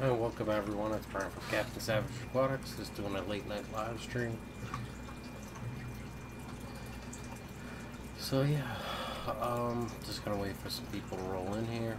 And welcome everyone, it's Brian from captainsavageaquatics. Just doing a late night live stream. So yeah, just gonna wait for some people to roll in here.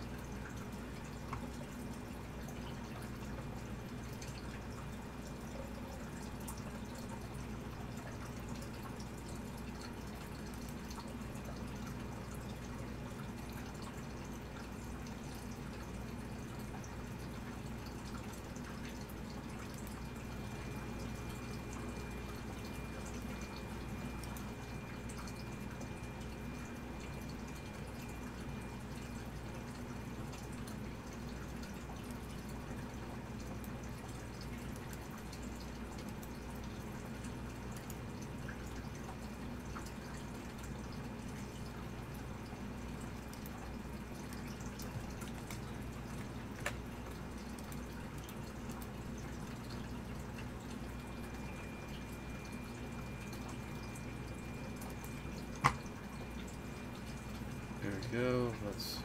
Here we go, let's see.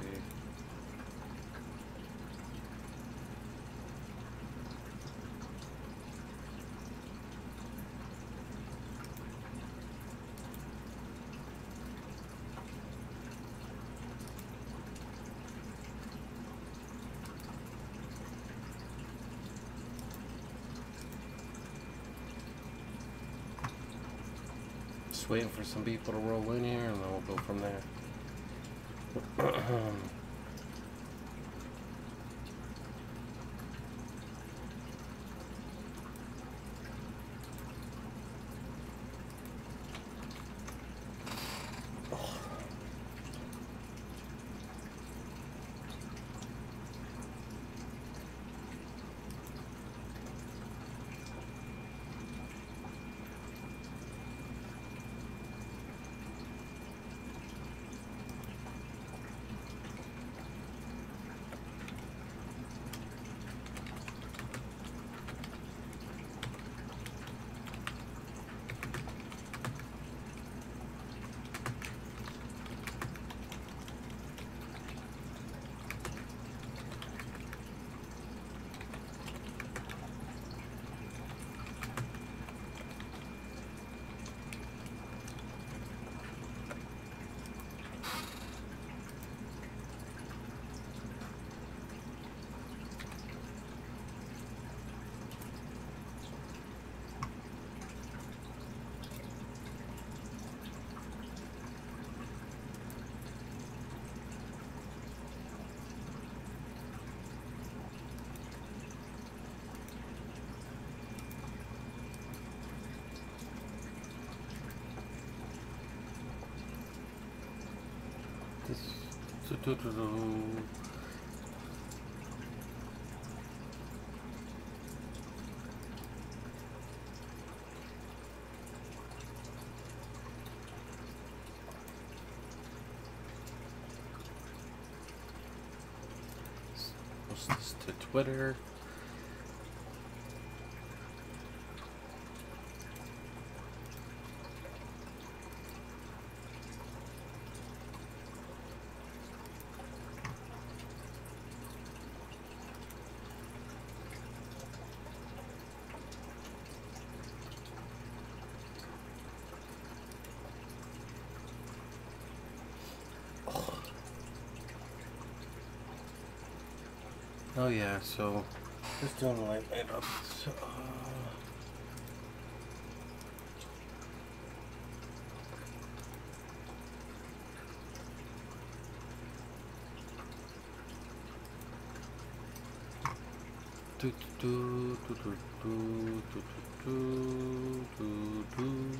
Just waiting for some people to roll in here and then we'll go from there. Post this to Twitter. Oh yeah, so just doing the light up. So, do do do do do do do do do.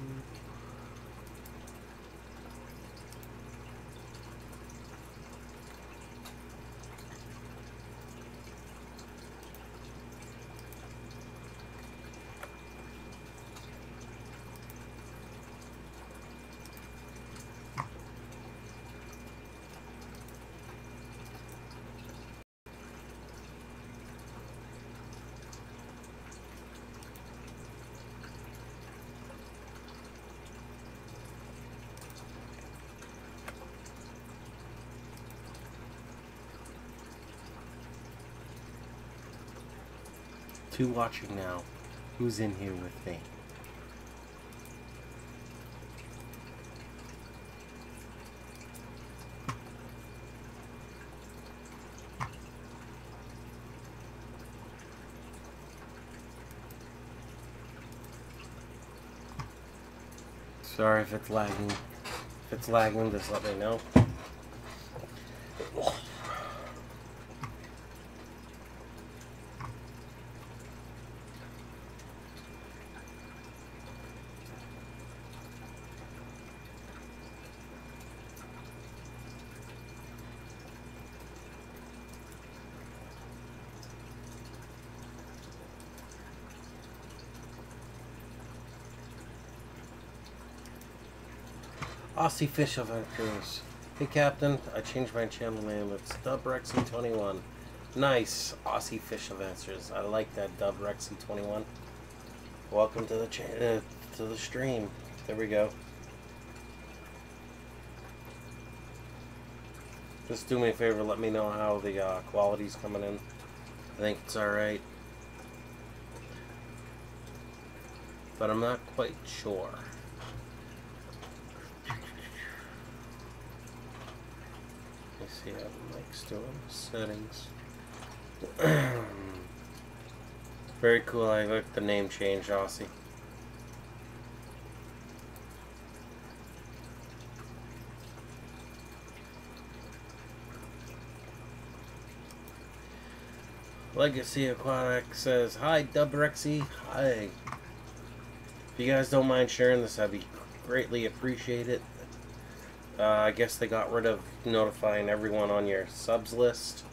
2 watching now. Who's in here with me? Sorry if it's lagging. If it's lagging, just let me know. Aussie Fish Adventures. Hey Captain, I changed my channel name. It's DubRexy21. Nice, Aussie Fish Adventures. I like that, DubRexy21. Welcome to the stream. There we go. Just do me a favor, let me know how the quality's coming in. I think it's alright. But I'm not quite sure. Let's see how the mic's doing. Settings. Very cool. I like the name change, Aussie. Legacy Aquatics says, "Hi, DubRexy. Hi. If you guys don't mind sharing this, I'd be greatly appreciated. I guess they got rid of notifying everyone on your subs list.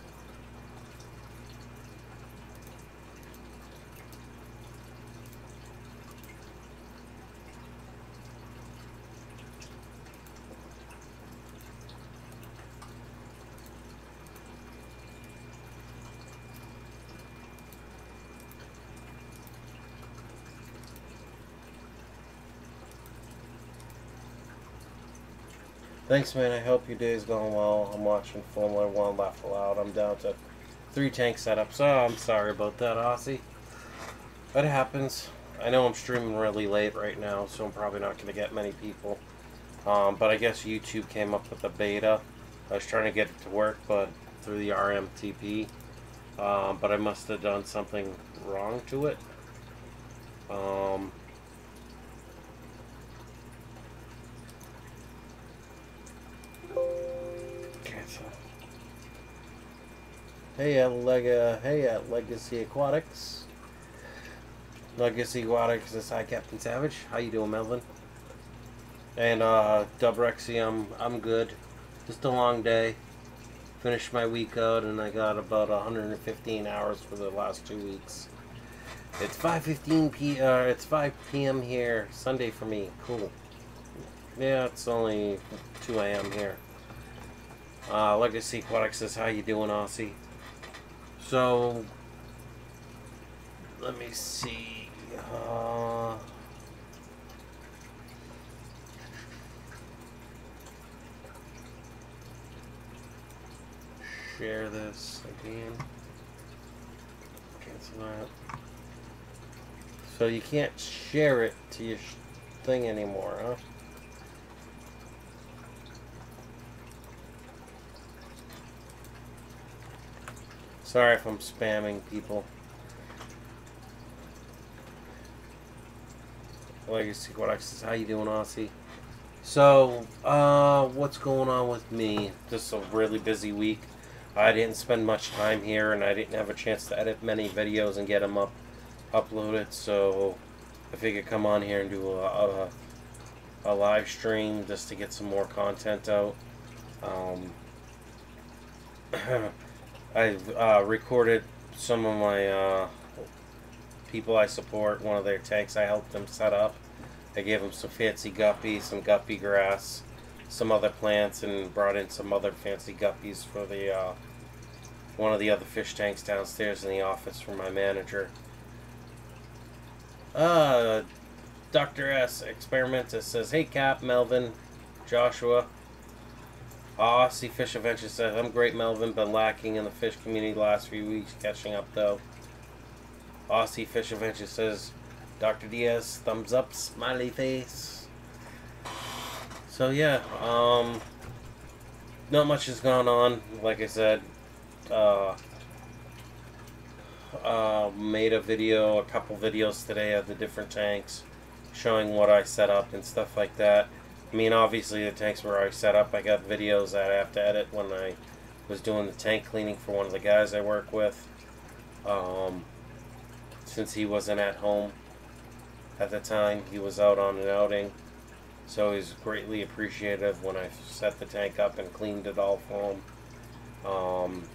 Thanks, man. I hope your day's going well. I'm watching Formula 1 laugh aloud. I'm down to 3 tank setups. Oh, I'm sorry about that, Aussie. That happens. I know I'm streaming really late right now, so I'm probably not going to get many people. But I guess YouTube came up with a beta. I was trying to get it to work, but through the RMTP. But I must have done something wrong to it. Hey at Legacy Aquatics. Legacy Aquatics is Hi Captain Savage. How you doing, Melvin? And DubRexy, I'm good. Just a long day. Finished my week out, and I got about 115 hours for the last 2 weeks. It's 5:15 p. It's 5 p.m. here. Sunday for me. Cool. Yeah, it's only 2 a.m. here. Legacy Aquatics says, "How you doing, Aussie?" So, let me see. Share this again. Cancel that. So you can't share it to your thing anymore, huh? Sorry if I'm spamming people. Legacy Aquatics says, "How you doing, Aussie?" So, what's going on with me? Just a really busy week. I didn't spend much time here, and I didn't have a chance to edit many videos and get them uploaded. So, I figured come on here and do a live stream just to get some more content out. I've recorded some of my people I support, one of their tanks I helped them set up. I gave them some fancy guppies, some guppy grass, some other plants, and brought in some other fancy guppies for the one of the other fish tanks downstairs in the office for my manager. Dr. S. Experimentist says, "Hey Cap, Melvin, Joshua. Aussie Fish Adventure says, I'm great, Melvin. Been lacking in the fish community the last few weeks. Catching up, though. Aussie Fish Adventure says, Dr. Diaz, thumbs up, smiley face. So yeah, not much has gone on. Like I said, made a couple videos today of the different tanks, showing what I set up and stuff like that. I mean, obviously the tanks where I set up, I got videos that I have to edit when I was doing the tank cleaning for one of the guys I work with. Since he wasn't at home at the time, he was out on an outing, so he's greatly appreciative when I set the tank up and cleaned it all for him.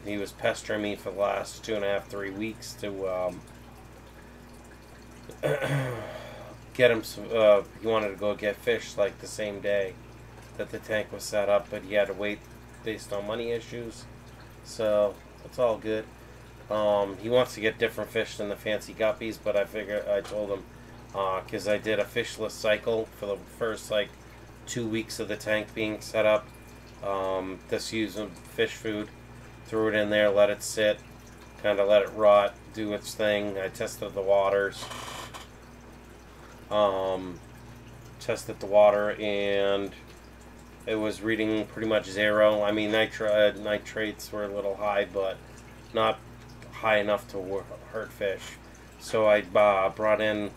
He was pestering me for the last 2.5, 3 weeks to get him some, he wanted to go get fish like the same day that the tank was set up, but he had to wait based on money issues, so it's all good. He wants to get different fish than the fancy guppies, but I told him, because I did a fishless cycle for the first like 2 weeks of the tank being set up. Just using fish food, threw it in there, let it sit, kind of let it rot, do its thing. I tested the waters, and it was reading pretty much 0. I mean, nitrates were a little high, but not high enough to hurt fish. So I brought in,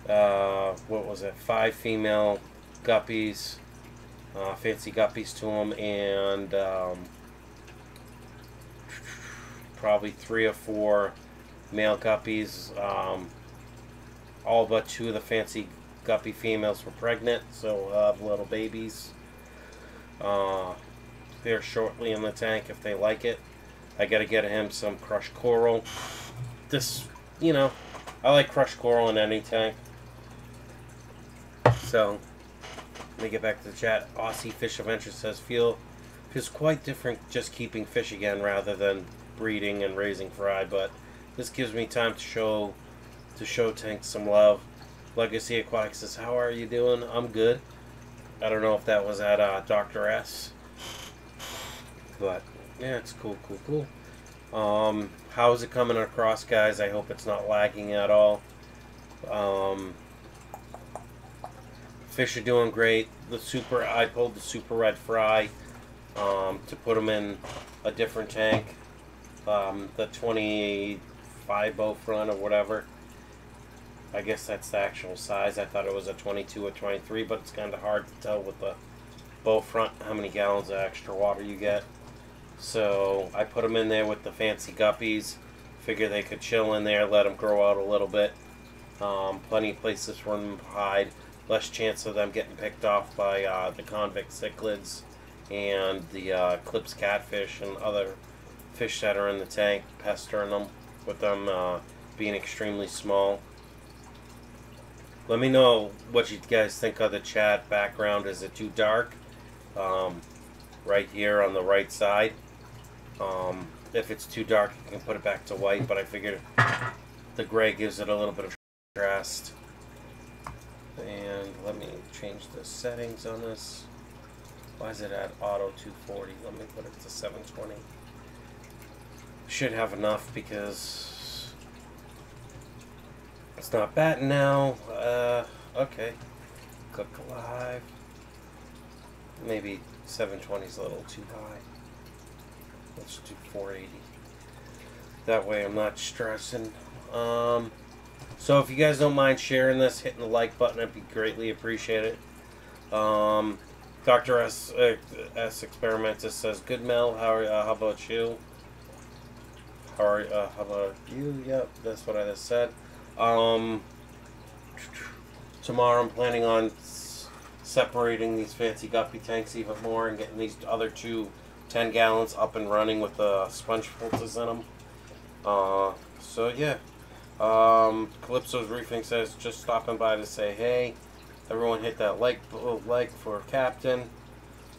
what was it, 5 female guppies, fancy guppies to them, and probably 3 or 4 male guppies. All but 2 of the fancy guppy females were pregnant, so we'll have little babies here shortly in the tank if they like it. I gotta get him some crushed coral. This, you know, I like crushed coral in any tank. So, let me get back to the chat. Aussie Fish Adventure says, feels quite different just keeping fish again rather than breeding and raising fry, but this gives me time to show tanks some love. Legacy Aquatics says, how are you doing? I'm good. I don't know if that was at Dr. S, but yeah, it's cool. How's it coming across, guys? I hope it's not lagging at all. Fish are doing great. I pulled the super red fry to put them in a different tank. The 25 bow front or whatever. I guess that's the actual size. I thought it was a 22 or 23, but it's kind of hard to tell with the bow front how many gallons of extra water you get. So I put them in there with the fancy guppies. Figure they could chill in there, let them grow out a little bit. Plenty of places for them to hide. Less chance of them getting picked off by the convict cichlids and the clips catfish and other fish that are in the tank, pestering them with them being extremely small. Let me know what you guys think of the chat background. Is it too dark? Right here on the right side. If it's too dark, you can put it back to white, but I figured the gray gives it a little bit of contrast. And let me change the settings on this. Why is it at auto 240? Let me put it to 720. Should have enough because it's not batting now. Okay. Cook live. Maybe 720 is a little too high. Let's do 480. That way I'm not stressing. So if you guys don't mind sharing this, hitting the like button, I'd be greatly appreciated. Dr. S Experimentist says, good Mel, how about you? How about you? Yep, that's what I just said. Tomorrow I'm planning on separating these fancy guppy tanks even more and getting these other 2 10 gallons up and running with the sponge filters in them. So yeah. Calypso's Reefing says, just stopping by to say hey. Everyone hit that like for Captain.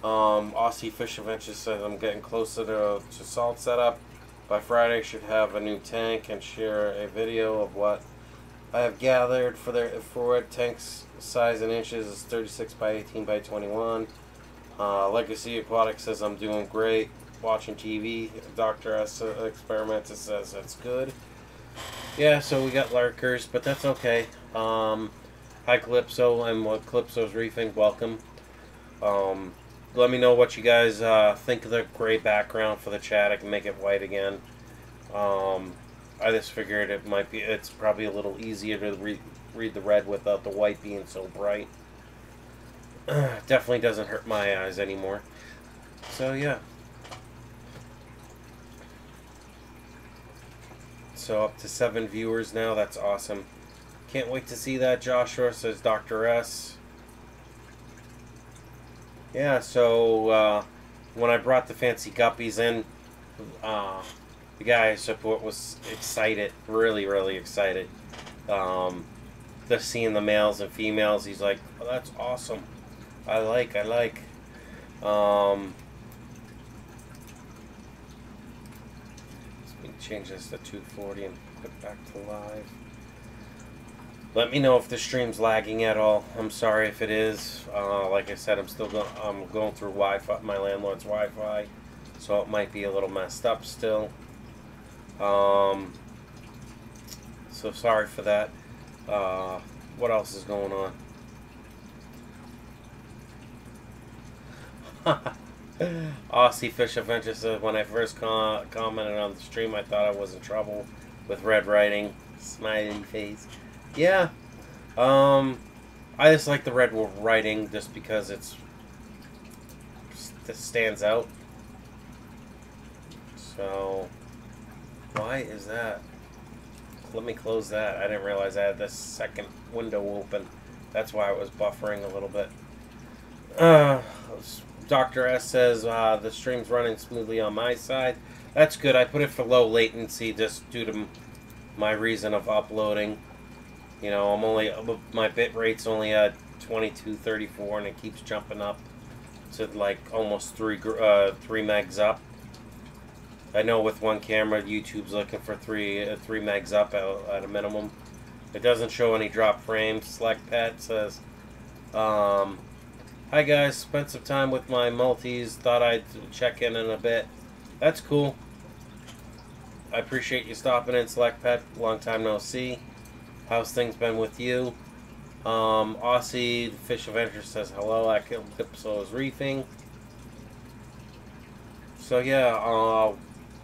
Aussie Fish Adventure says, I'm getting closer to salt setup. By Friday I should have a new tank and share a video of what I have gathered for it. Tank's size in inches is 36 by 18 by 21. Legacy Aquatics says, I'm doing great. Watching TV. Dr. S Experimenter says, that's good. Yeah, so we got lurkers, but that's okay. Hi Calypso, I'm Calypso's Reefing. Welcome. Let me know what you guys think of the gray background for the chat. I can make it white again. I just figured it's probably a little easier to read the red without the white being so bright. Definitely doesn't hurt my eyes anymore. So yeah. So up to 7 viewers now. That's awesome. Can't wait to see that, Joshua, says Dr. S. Yeah, so when I brought the fancy guppies in, the guy I support was excited, really, really excited. Just seeing the males and females, he's like, oh, that's awesome. I like. Change this to 240 and put back to live. Let me know if the stream's lagging at all. I'm sorry if it is. Like I said, I'm going through Wi-Fi, my landlord's Wi-Fi, so it might be a little messed up still. So sorry for that. What else is going on? Aussie Fish Adventure says, when I first commented on the stream, I thought I was in trouble with red writing. Smiley face. Yeah. I just like the red writing just because it stands out. So, why is that? Let me close that. I didn't realize I had this second window open. That's why it was buffering a little bit. Dr. S says the stream's running smoothly on my side. That's good. I put it for low latency just due to my reason of uploading. You know, my bit rate's only at 2234, and it keeps jumping up to like almost 3 megs up. I know with one camera, YouTube's looking for 3 megs up at a minimum. It doesn't show any drop frames. Select Pet says, hi guys, spent some time with my multis, thought I'd check in a bit. That's cool. I appreciate you stopping in, Select Pet. Long time no see. How's things been with you? Aussie Fish Adventure says hello, Calypso's Reefing. So yeah,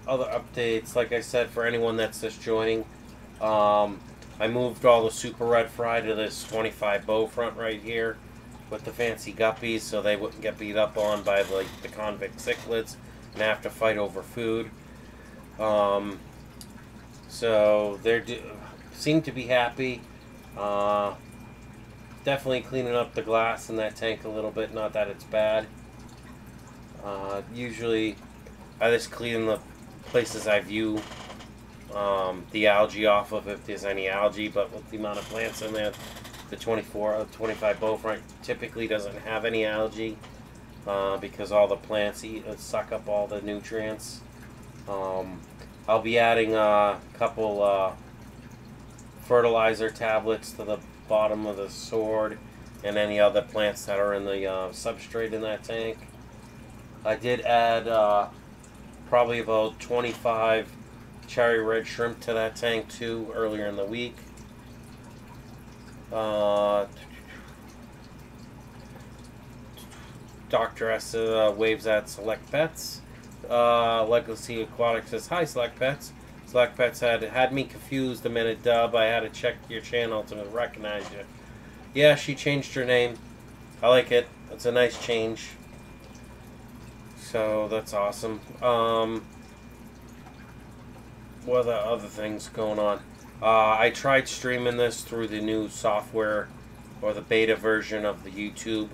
other updates, like I said, for anyone that's just joining, I moved all the super red fry to this 25 bow front right here with the fancy guppies, so they wouldn't get beat up on by like the convict cichlids and have to fight over food. So they seem to be happy. Definitely cleaning up the glass in that tank a little bit. Not that it's bad. Usually, I just clean the places I view the algae off of if there's any algae. But with the amount of plants in there, the 25 bowfront typically doesn't have any algae because all the plants suck up all the nutrients. I'll be adding a couple fertilizer tablets to the bottom of the sword and any other plants that are in the substrate in that tank. I did add probably about 25 cherry red shrimp to that tank too earlier in the week. Dr. S waves at Select Pets. Legacy Aquatics says, hi Select Pets. Select Pets had me confused a minute, Dub. I had to check your channel to recognize you. Yeah, she changed her name. I like it. It's a nice change. So that's awesome. What are the other things going on? I tried streaming this through the new software or the beta version of the YouTube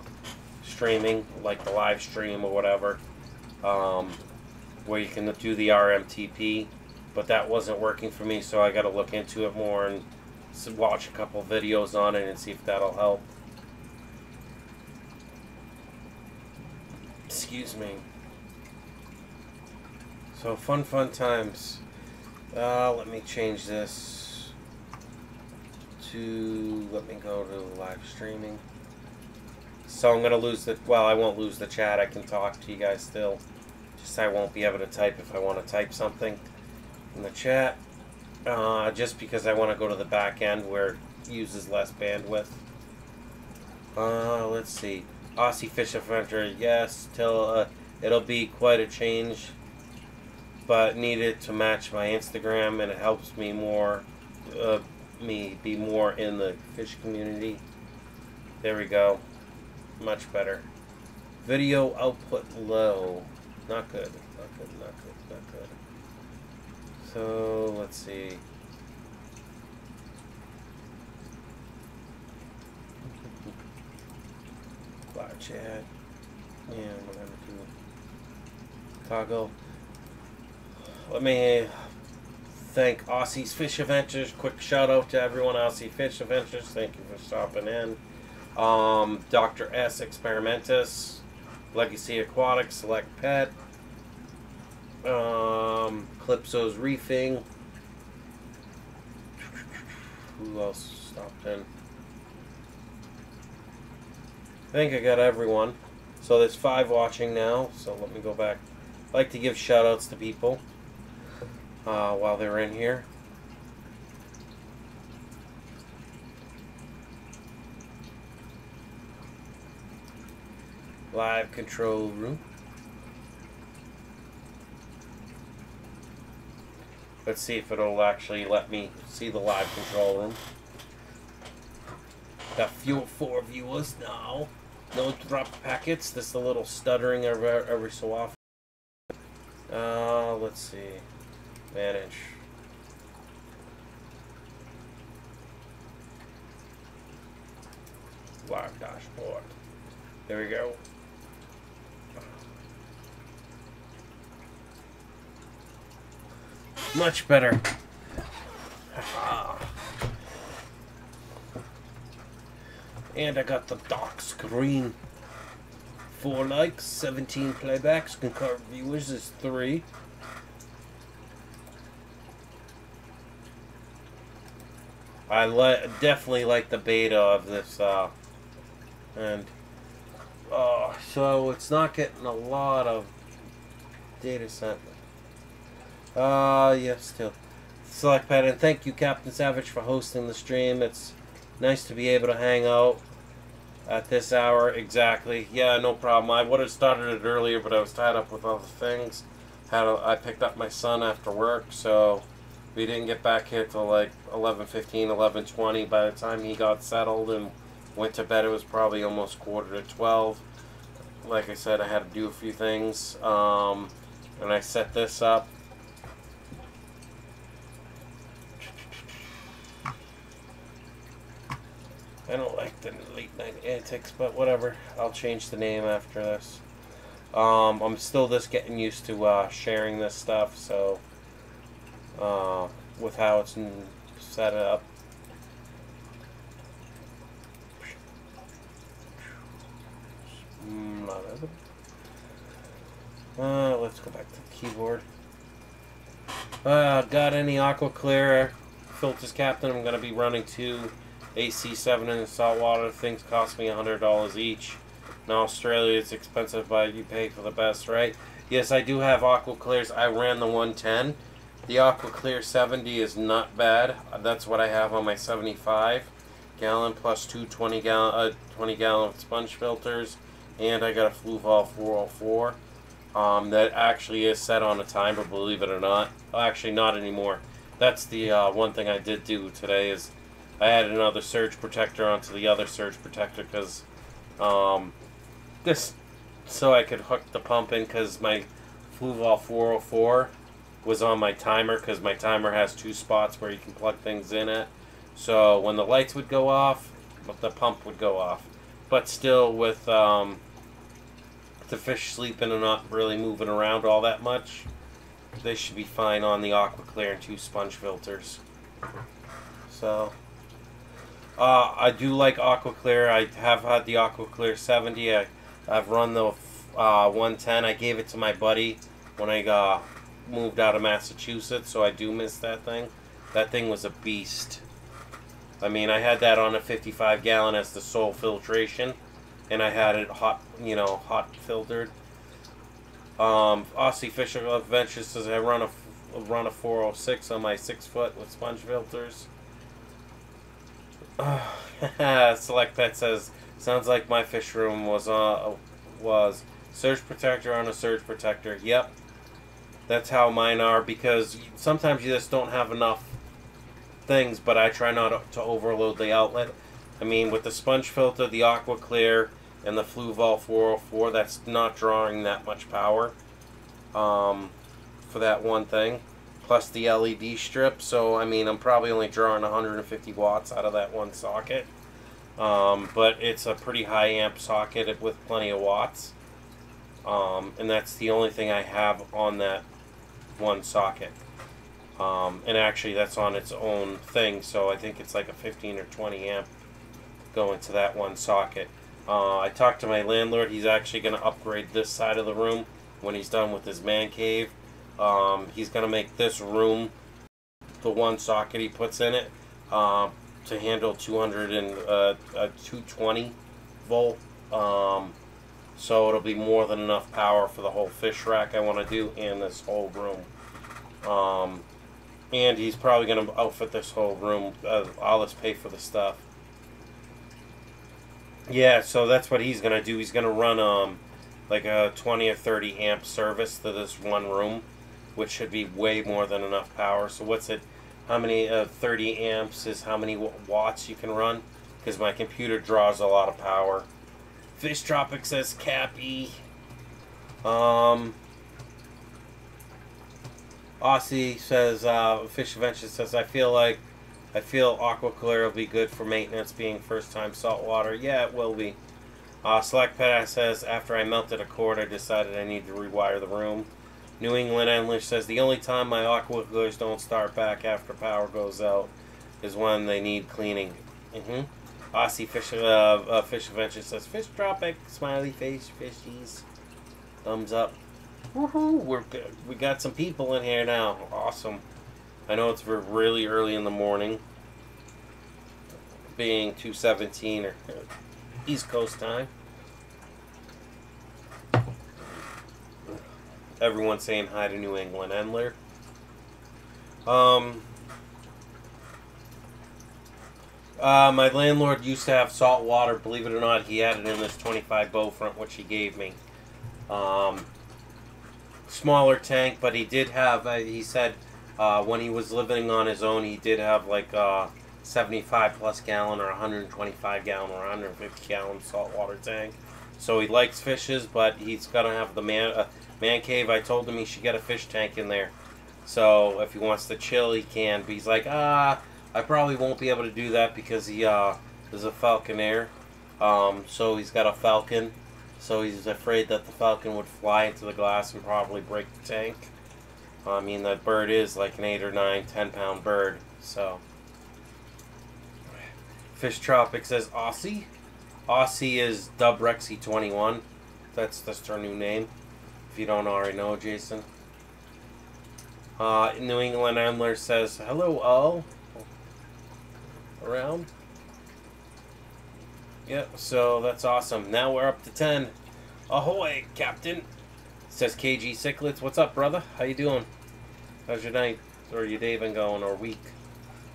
streaming, like the live stream or whatever, where you can do the RMTP, but that wasn't working for me, so I got to look into it more and watch a couple videos on it and see if that'll help. Excuse me. So fun times. Let me change this to, let me go to live streaming. So I'm going to lose the, well, I won't lose the chat. I can talk to you guys still. Just I won't be able to type if I want to type something in the chat. just because I want to go to the back end where it uses less bandwidth. Let's see. Aussie Fish Adventure, yes, till it'll be quite a change, but needed to match my Instagram, and it helps me more, me be more in the fish community. There we go, much better. Video output low, not good, not good, not good, not good. So let's see. Live chat. Yeah, we're gonna do toggle. Let me thank Aussie's Fish Adventures. Quick shout out to everyone, Aussie Fish Adventures. Thank you for stopping in. Dr. S Experimentus, Legacy Aquatics, Select Pet, Calypso's Reefing. Who else stopped in? I think I got everyone. So there's 5 watching now, so let me go back. I like to give shout outs to people while they're in here. Live control room. Let's see if it'll actually let me see the live control room. Got 4 viewers now. No drop packets. Just a little stuttering every so often. Let's see. Manage. Live dashboard. There we go. Much better. And I got the dock screen. 4 likes, 17 playbacks, concurrent viewers is 3. I definitely like the beta of this, and so it's not getting a lot of data sent. Yes, still. Select Pet, and thank you, Captain Savage, for hosting the stream. It's nice to be able to hang out at this hour. Exactly. Yeah, no problem. I would have started it earlier, but I was tied up with other things. I picked up my son after work, so we didn't get back here till like 11:15, 11:20. By the time he got settled and went to bed, it was probably almost 11:45. Like I said, I had to do a few things, and I set this up. I don't like the late night antics, but whatever. I'll change the name after this. I'm still just getting used to sharing this stuff, so with how it's set up. Let's go back to the keyboard. Got any aqua clear filters, Captain? I'm going to be running 2 AC7 in the saltwater. Things cost me $100 each. In Australia, it's expensive, but you pay for the best, right? Yes, I do have aqua clears. I ran the 110. The aqua clear 70 is not bad. That's what I have on my 75 gallon plus 2 20 gallon sponge filters, and I got a Fluval 404 that actually is set on a timer, believe it or not. Actually, not anymore. That's the one thing I did do today is I added another surge protector onto the other surge protector because this so I could hook the pump in, because my Fluval 404 was on my timer, because my timer has 2 spots where you can plug things in at. So when the lights would go off, the pump would go off. But still, with the fish sleeping and not really moving around all that much, they should be fine on the aqua clear and 2 sponge filters. So I do like aqua clear. I have had the aqua clear 70. I've run the 110. I gave it to my buddy when I moved out of Massachusetts, so I do miss that thing. That thing was a beast. I mean, I had that on a 55 gallon as the sole filtration, and I had it hot, hot filtered. Aussie Fish Adventures says I run a run a 406 on my 6-foot with sponge filters. Select Pet says, sounds like my fish room was surge protector on a surge protector. Yep, that's how mine are, because sometimes you just don't have enough things, but I try not to overload the outlet. I mean, with the sponge filter, the Aqua Clear, and the Fluval 404, that's not drawing that much power for that one thing. Plus the LED strip, so I mean, I'm probably only drawing 150 watts out of that one socket. But it's a pretty high amp socket with plenty of watts. And that's the only thing I have on that one socket. And actually that's on its own thing, so I think it's like a 15 or 20 amp going to that one socket. I talked to my landlord. He's actually going to upgrade this side of the room when he's done with his man cave. He's going to make this room, the one socket he puts in it, to handle 220 volt. So it'll be more than enough power for the whole fish rack I want to do and this whole room. And he's probably going to outfit this whole room. I'll just pay for the stuff. Yeah, so that's what he's going to do. He's going to run like a 20 or 30 amp service to this one room, which should be way more than enough power. So what's it? How many 30 amps is how many watts you can run? Because my computer draws a lot of power. Fish Tropic says Cappy. Aussie says, Fish Adventure says, I feel Aqua Clear will be good for maintenance, being first time saltwater. Yeah, it will be. Select Pet says, after I melted a cord, I decided I need to rewire the room. New England English says, the only time my Aqua Clears don't start back after power goes out is when they need cleaning. Aussie Fish Adventure says, Fish Tropic, smiley face, fishies. Thumbs up. Woohoo! We got some people in here now. Awesome. I know it's really early in the morning, being 2:17 or East Coast time. Everyone's saying hi to New England Endler. My landlord used to have salt water. Believe it or not, he had it in this 25 bow front, which he gave me. Smaller tank, but he did have, he said, when he was living on his own, he did have like a 75 plus gallon or 125 gallon or 150 gallon saltwater tank. So he likes fishes, but he's got to have the man cave. I told him he should get a fish tank in there. So if he wants to chill, he can. But he's like, I probably won't be able to do that because he is a falconer. So he's got a falcon. So he's afraid that the falcon would fly into the glass and probably break the tank. I mean, that bird is like an 8 or 9, 10-pound bird. So, Fish Tropic says Aussie. Aussie is DubRexy21. That's her new name. If you don't already know, Jason. New England Ambler says, hello all. Around. Yep, so that's awesome. Now we're up to 10. Ahoy, Captain. Says KG Cichlets. What's up, brother? How you doing? How's your night or your day been going, or week?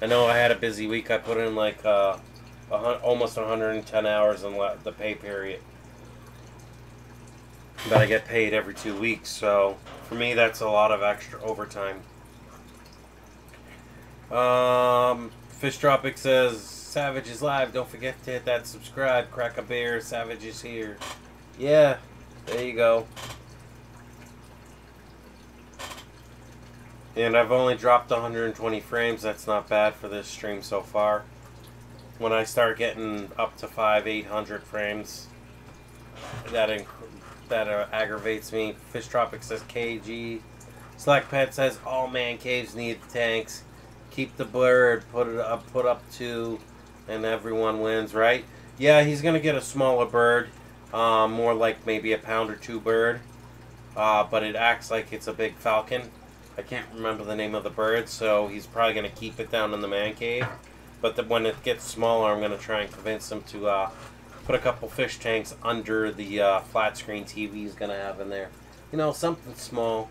I know I had a busy week. I put in like almost 110 hours in the pay period. But I get paid every 2 weeks, so for me that's a lot of extra overtime. Fish Tropic says, Savage is live. Don't forget to hit that subscribe. Crack a beer. Savage is here. Yeah, there you go. And I've only dropped 120 frames. That's not bad for this stream so far. When I start getting up to 500-800 frames, that aggravates me. Fish Tropic says KG. Slack Pet says all man caves need tanks. Keep the bird. Put up to, and everyone wins, right? Yeah, he's gonna get a smaller bird, more like maybe a pound or 2 bird. But it acts like it's a big falcon. I can't remember the name of the bird, so he's probably going to keep it down in the man cave. But when it gets smaller, I'm going to try and convince him to put a couple fish tanks under the flat screen TV he's going to have in there. You know, something small.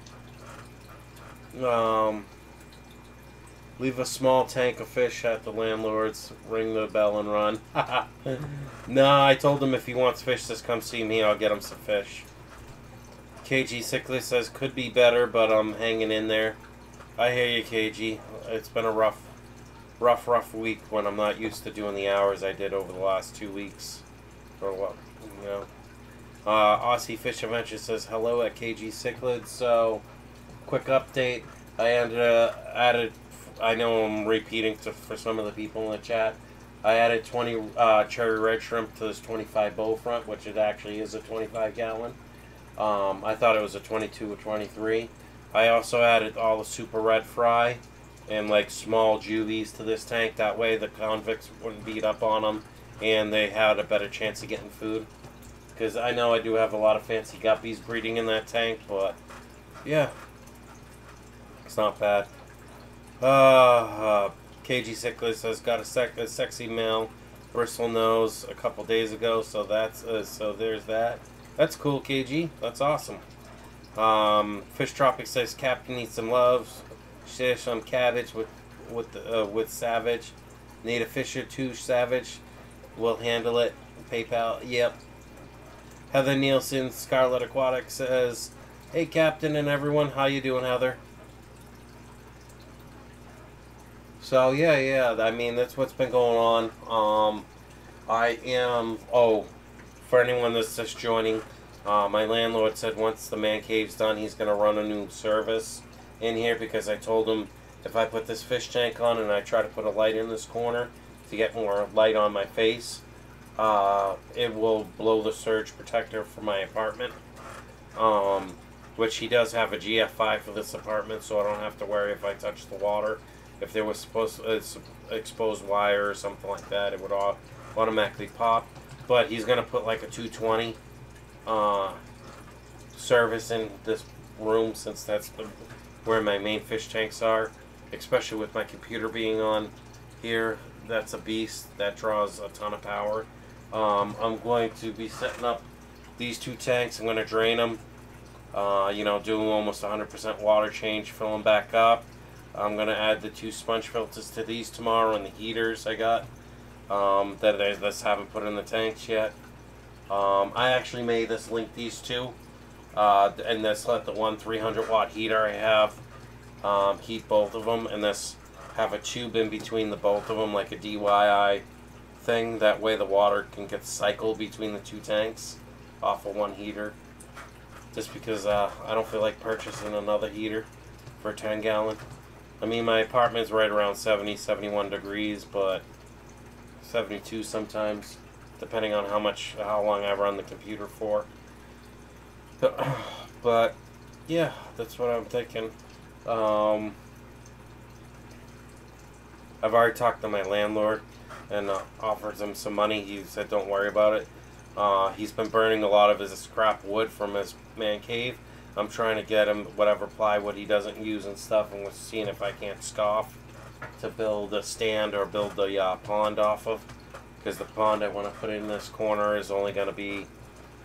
Leave a small tank of fish at the landlord's. Ring the bell and run. Nah, I told him if he wants fish, just come see me. I'll get him some fish. KG Sickly says, could be better, but I'm hanging in there. I hear you, KG. It's been a rough week when I'm not used to doing the hours I did over the last 2 weeks. Or what, you know. Aussie Fish Adventure says, hello at KG Cichlid. So, quick update. I added, I know I'm repeating for some of the people in the chat. I added 20 cherry red shrimp to this 25 bow front, which it actually is a 25 gallon. I thought it was a 22 or 23. I also added all the super red fry and like small juvies to this tank. That way the convicts wouldn't beat up on them and they had a better chance of getting food. Because I know I do have a lot of fancy guppies breeding in that tank, but yeah, it's not bad. KG Sickly says got a sexy male bristle nose a couple days ago, so that's so there's that. That's cool, KG. That's awesome. Fish Tropic says Captain needs some love. Share some cabbage with Savage. Need a fish or two, Savage. We'll handle it. PayPal. Yep. Heather Nielsen, Scarlet Aquatics says, hey Captain and everyone, how you doing, Heather? So yeah. I mean, that's what's been going on. I am. For anyone that's just joining, my landlord said once the man cave's done, he's going to run a new service in here because I told him if I put this fish tank on and I try to put a light in this corner to get more light on my face, it will blow the surge protector for my apartment, which he does have a GF5 for this apartment, so I don't have to worry if I touch the water. If there was exposed wire or something like that, it would automatically pop. But he's going to put like a 220 service in this room since that's where my main fish tanks are. Especially with my computer being on here. That's a beast. That draws a ton of power. I'm going to be setting up these two tanks. I'm going to drain them. Doing almost 100% water change, fill them back up. I'm going to add the 2 sponge filters to these tomorrow and the heaters I got. That I just haven't put in the tanks yet. I actually made this link these two, and this let the one 300 watt heater I have heat both of them, and this have a tube in between the both of them like a DIY thing. That way the water can get cycled between the 2 tanks off of one heater. Just because I don't feel like purchasing another heater for a 10 gallon. I mean, my apartment's right around 70, 71 degrees, but 72 sometimes, depending on how long I run the computer for. But yeah, that's what I'm thinking. I've already talked to my landlord and offered him some money. He said don't worry about it. He's been burning a lot of his scrap wood from his man cave. I'm trying to get him whatever plywood he doesn't use and stuff, and we're seeing if I can't scoff to build a stand or build the pond off of, because the pond I want to put in this corner is only going to be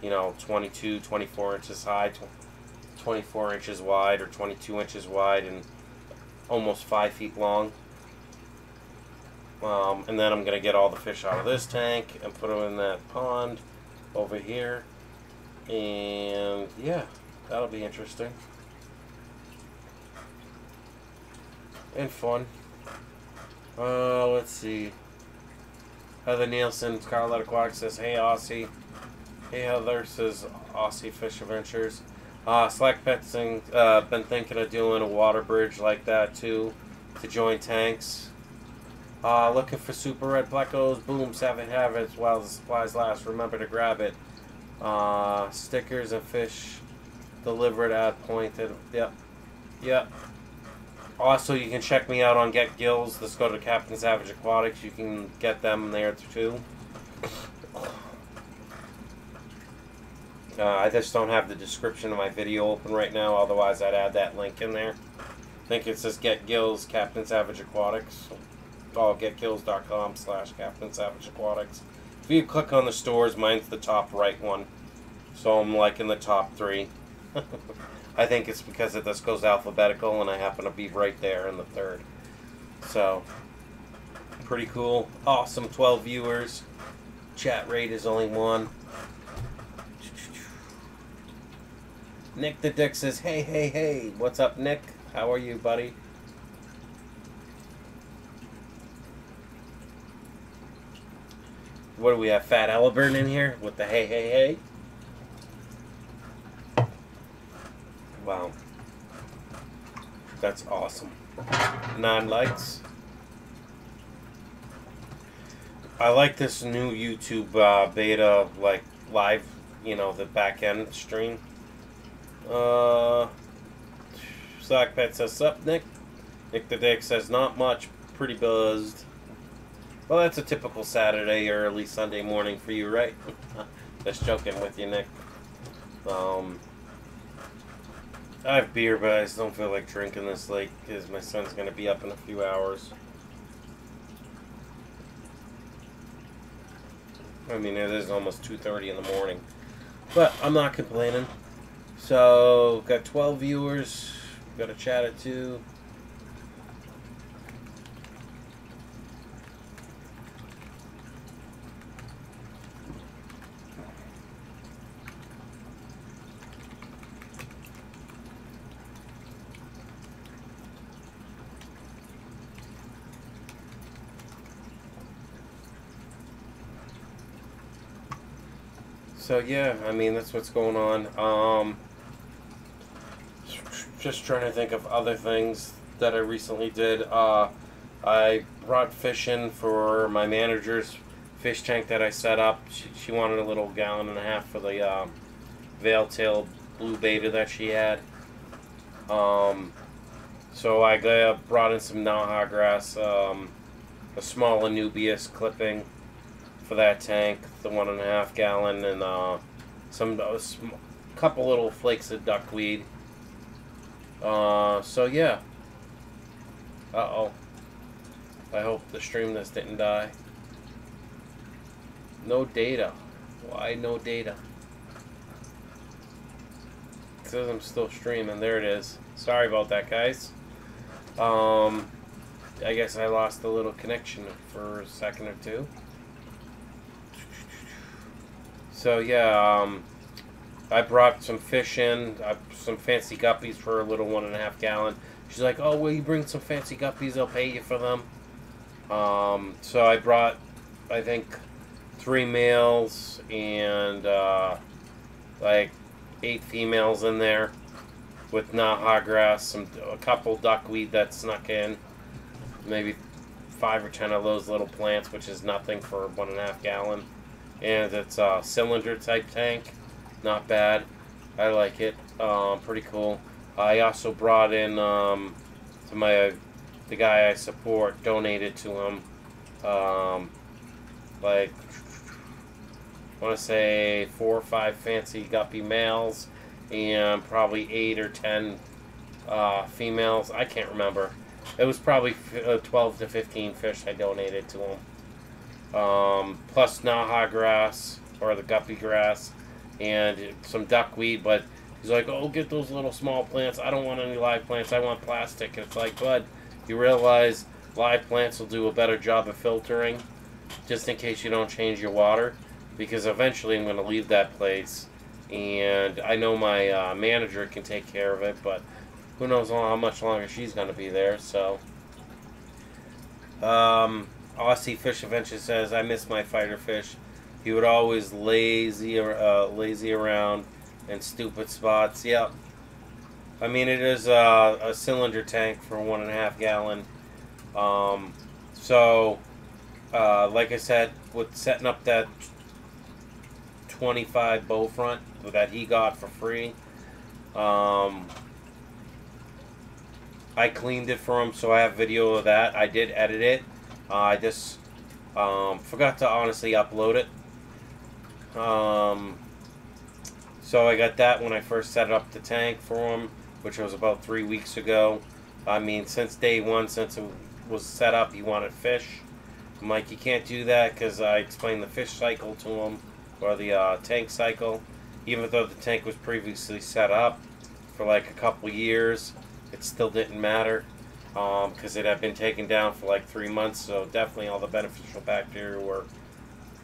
22, 24 inches high, 24 inches wide or 22 inches wide, and almost 5 feet long. And then I'm going to get all the fish out of this tank and put them in that pond over here, and yeah, that'll be interesting and fun. Let's see. Heather Nielsen, Scarlet Aquatics says, hey Aussie. Hey Heather, says Aussie Fish Adventures. Slack Pet's been thinking of doing a water bridge like that too, to join tanks. Looking for super red plecos. Boom, Savage Habits while the supplies last. Remember to grab it. Stickers and fish delivered at pointed. Yep. Also, you can check me out on Get Gills. Let's go to Captain Savage Aquatics. You can get them there too. I just don't have the description of my video open right now. Otherwise, I'd add that link in there. I think it says Get Gills, Captain Savage Aquatics. getgills.com/CaptainSavageAquatics. If you click on the stores, mine's the top right one. So I'm like in the top 3. I think it's because this goes alphabetical, and I happen to be right there in the third. So, pretty cool. Awesome, 12 viewers. Chat rate is only 1. Nick the Dick says, hey, hey, hey. What's up, Nick? How are you, buddy? What do we have? Fat Halliburton in here with the hey, hey, hey? Wow. That's awesome. 9 likes. I like this new YouTube beta, like live, you know, the back end stream. Sockpet says, sup, Nick? Nick the Dick says, not much, pretty buzzed. Well, that's a typical Saturday or early Sunday morning for you, right? Just joking with you, Nick. I have beer, but I just don't feel like drinking this late because my son's going to be up in a few hours. I mean, it is almost 2:30 in the morning. But I'm not complaining. So, got 12 viewers. Got a chat at 2. So yeah, I mean, that's what's going on. Just trying to think of other things that I recently did. I brought fish in for my manager's fish tank that I set up. She wanted a little 1.5 gallon for the veil-tailed blue beta that she had. So I brought in some Naha grass, a small Anubias clipping for that tank, the 1.5 gallon, and couple little flakes of duckweed. So yeah. Uh-oh. I hope the stream this didn't die. No data. Why no data? It says I'm still streaming. There it is. Sorry about that, guys. I guess I lost a little connection for a second or two. So yeah, I brought some fish in, some fancy guppies for a little 1.5 gallon. She's like, oh, will you bring some fancy guppies? I'll pay you for them. So I brought, I think, 3 males and like 8 females in there with Naha grass, a couple duckweed that snuck in, maybe 5 or 10 of those little plants, which is nothing for 1.5 gallon. And it's a cylinder type tank. Not bad. I like it. Pretty cool. I also brought in to the guy I support, donated to him like, I want to say 4 or 5 fancy guppy males and probably 8 or 10 females. I can't remember. It was probably 12 to 15 fish I donated to him. Plus Naha grass, or the guppy grass, and some duckweed, but he's like, oh, get those little small plants. I don't want any live plants. I want plastic. And it's like, bud, you realize live plants will do a better job of filtering, just in case you don't change your water, because eventually I'm going to leave that place, and I know my manager can take care of it, but who knows how much longer she's going to be there, so... Aussie Fish Adventure says, I miss my fighter fish. He would always lazy around in stupid spots. Yep. I mean, it is a cylinder tank for 1.5 gallon. So, like I said, with setting up that 25 bow front that he got for free, I cleaned it for him, so I have video of that. I did edit it. I just forgot to honestly upload it. So I got that when I first set up the tank for him, which was about 3 weeks ago. I mean, since day one, since it was set up, he wanted fish. I'm like, you can't do that, because I explained the fish cycle to him, or the tank cycle. Even though the tank was previously set up, for like a couple years. It still didn't matter because it had been taken down for like 3 months, so definitely all the beneficial bacteria were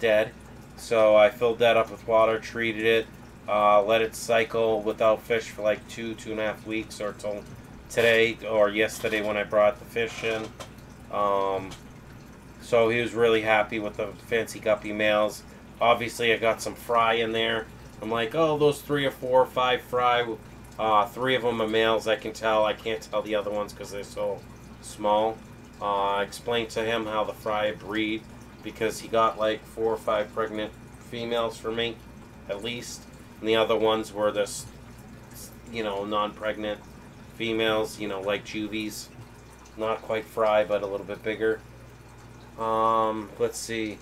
dead. So I filled that up with water, treated it, let it cycle without fish for like 2.5 weeks, or till today or yesterday when I brought the fish in. So he was really happy with the fancy guppy males. Obviously, I got some fry in there. I'm like, oh, those 3 or 4 or 5 fry. 3 of them are males, I can tell. I can't tell the other ones because they're so small. I explained to him how the fry breed, because he got like 4 or 5 pregnant females for me, at least. And the other ones were this, non-pregnant females, like juvies. Not quite fry, but a little bit bigger. Let's see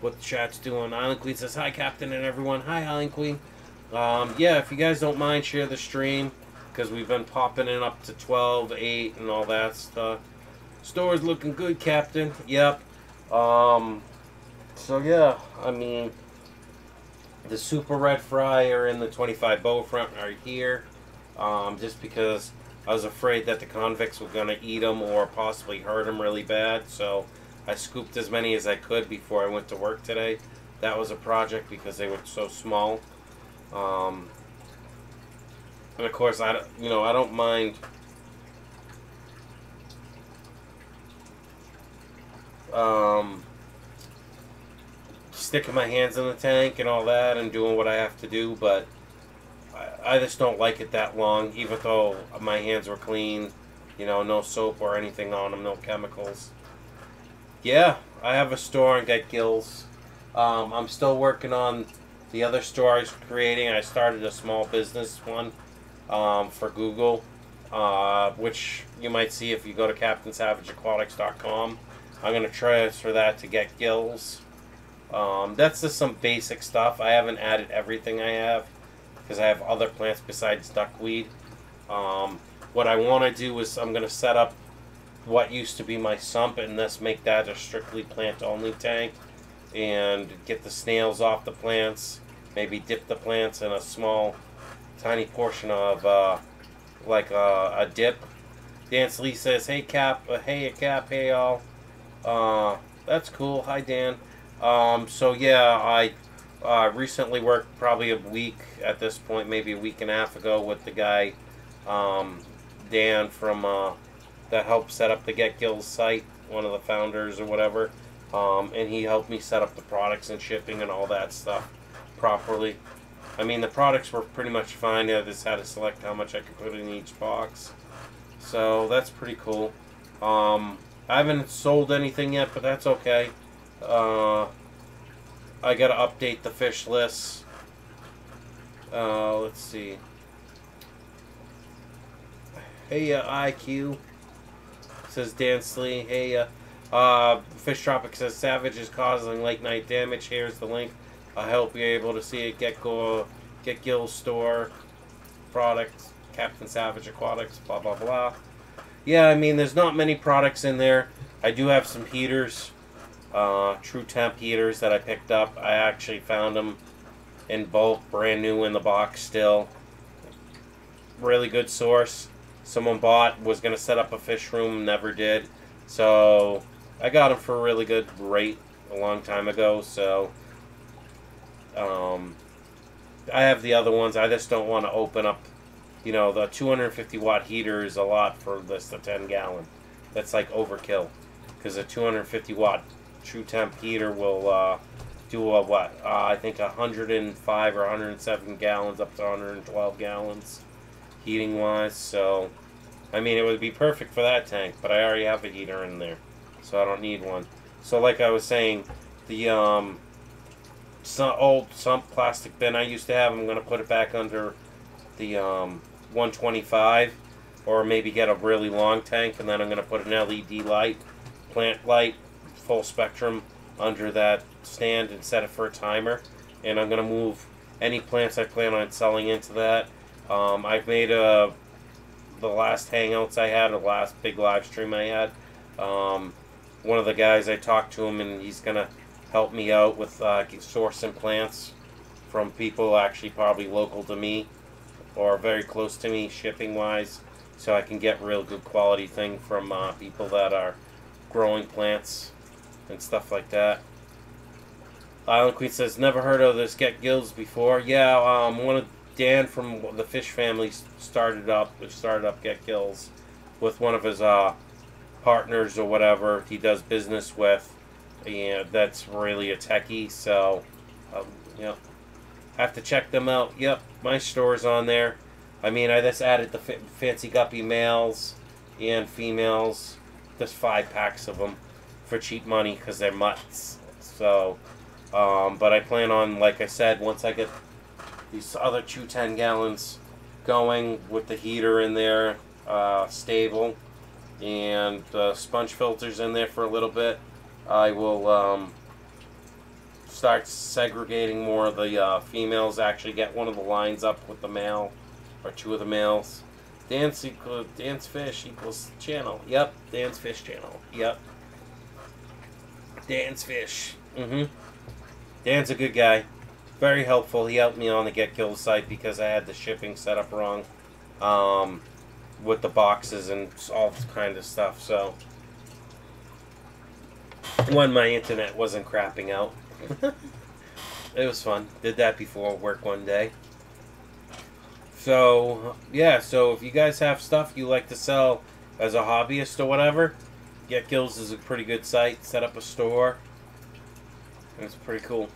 what the chat's doing. Island Queen says, hi, Captain and everyone. Hi, Island Queen. Yeah, if you guys don't mind, share the stream, because we've been popping it up to 12, 8, and all that stuff. Store's looking good, Captain. Yep. So, yeah, I mean, the super red fry are in the 25 bow front are here, just because I was afraid that the convicts were going to eat them or possibly hurt them really bad, so I scooped as many as I could before I went to work today. That was a project because they were so small. And of course, I don't mind sticking my hands in the tank and all that and doing what I have to do, but I just don't like it that long, even though my hands were clean, no soap or anything on them, no chemicals. Yeah, I have a store on Get Gills. I'm still working on the other store I was creating. I started a small business one for Google, which you might see if you go to captainsavageaquatics.com. I'm going to transfer that to Get Gills. That's just some basic stuff. I haven't added everything I have because I have other plants besides duckweed. What I want to do is I'm going to set up what used to be my sump and just make that a strictly plant-only tank, and get the snails off the plants, maybe dip the plants in a small, tiny portion of, like a dip. Dance Lee says, hey Cap, hey y'all. That's cool, hi Dan. So yeah, I recently worked probably a week at this point, maybe a week and a half ago, with the guy, Dan from, that helped set up the Get Gills site, one of the founders or whatever. And he helped me set up the products and shipping and all that stuff properly. I mean, the products were pretty much fine. I just had to select how much I could put in each box. So that's pretty cool. I haven't sold anything yet, but that's okay. I gotta update the fish lists. Let's see. Hey, IQ. Says Dan Slee. Hey, Fish Tropic says Savage is causing late night damage. Here's the link. I hope you're able to see it. Get Gills store products, Captain Savage Aquatics, blah blah blah. Yeah, I mean, there's not many products in there. I do have some heaters, True Temp heaters that I picked up. I actually found them in bulk, brand new in the box still. Really good source. Someone was going to set up a fish room, never did. So I got them for a really good rate a long time ago. So I have the other ones. I just don't want to open up, the 250 watt heater is a lot for the 10 gallon. That's like overkill, because a 250 watt True Temp heater will do I think 105 or 107 gallons up to 112 gallons heating wise. So I mean, it would be perfect for that tank, but I already have a heater in there, so I don't need one. So like I was saying, the old sump plastic bin I used to have, I'm going to put it back under the 125, or maybe get a really long tank, and then I'm going to put an LED light, plant light, full spectrum, under that stand and set it for a timer. And I'm going to move any plants I plan on selling into that. I've made the last hangouts I had, the last big live stream I had, one of the guys, I talked to him, and he's going to help me out with sourcing plants from people actually probably local to me, or very close to me shipping wise, so I can get real good quality thing from people that are growing plants and stuff like that. Island Queen says, never heard of this Get Gills before. Yeah, one of Dan from the Fish Family started up Get Gills with one of his partners or whatever he does business with, and that's really a techie. So, yeah, have to check them out. Yep, my store's on there. I mean, I just added the Fancy Guppy males and females, just 5 packs of them for cheap money because they're mutts. So, but I plan on, like I said, once I get these other 2 10-gallons going with the heater in there, stable, and sponge filters in there for a little bit, I will start segregating more of the females. Actually get one of the lines up with the male, or 2 of the males. Dan's Fish equals channel. Yep, Dan's Fish channel. Yep. Dan's Fish. Dan's a good guy. Very helpful. He helped me on the Get Killed site because I had the shipping set up wrong with the boxes and all kind of stuff. So when my internet wasn't crapping out. It was fun. Did that before work one day. So yeah, so if you guys have stuff you like to sell as a hobbyist or whatever, Get Gills is a pretty good site. Set up a store. It's pretty cool.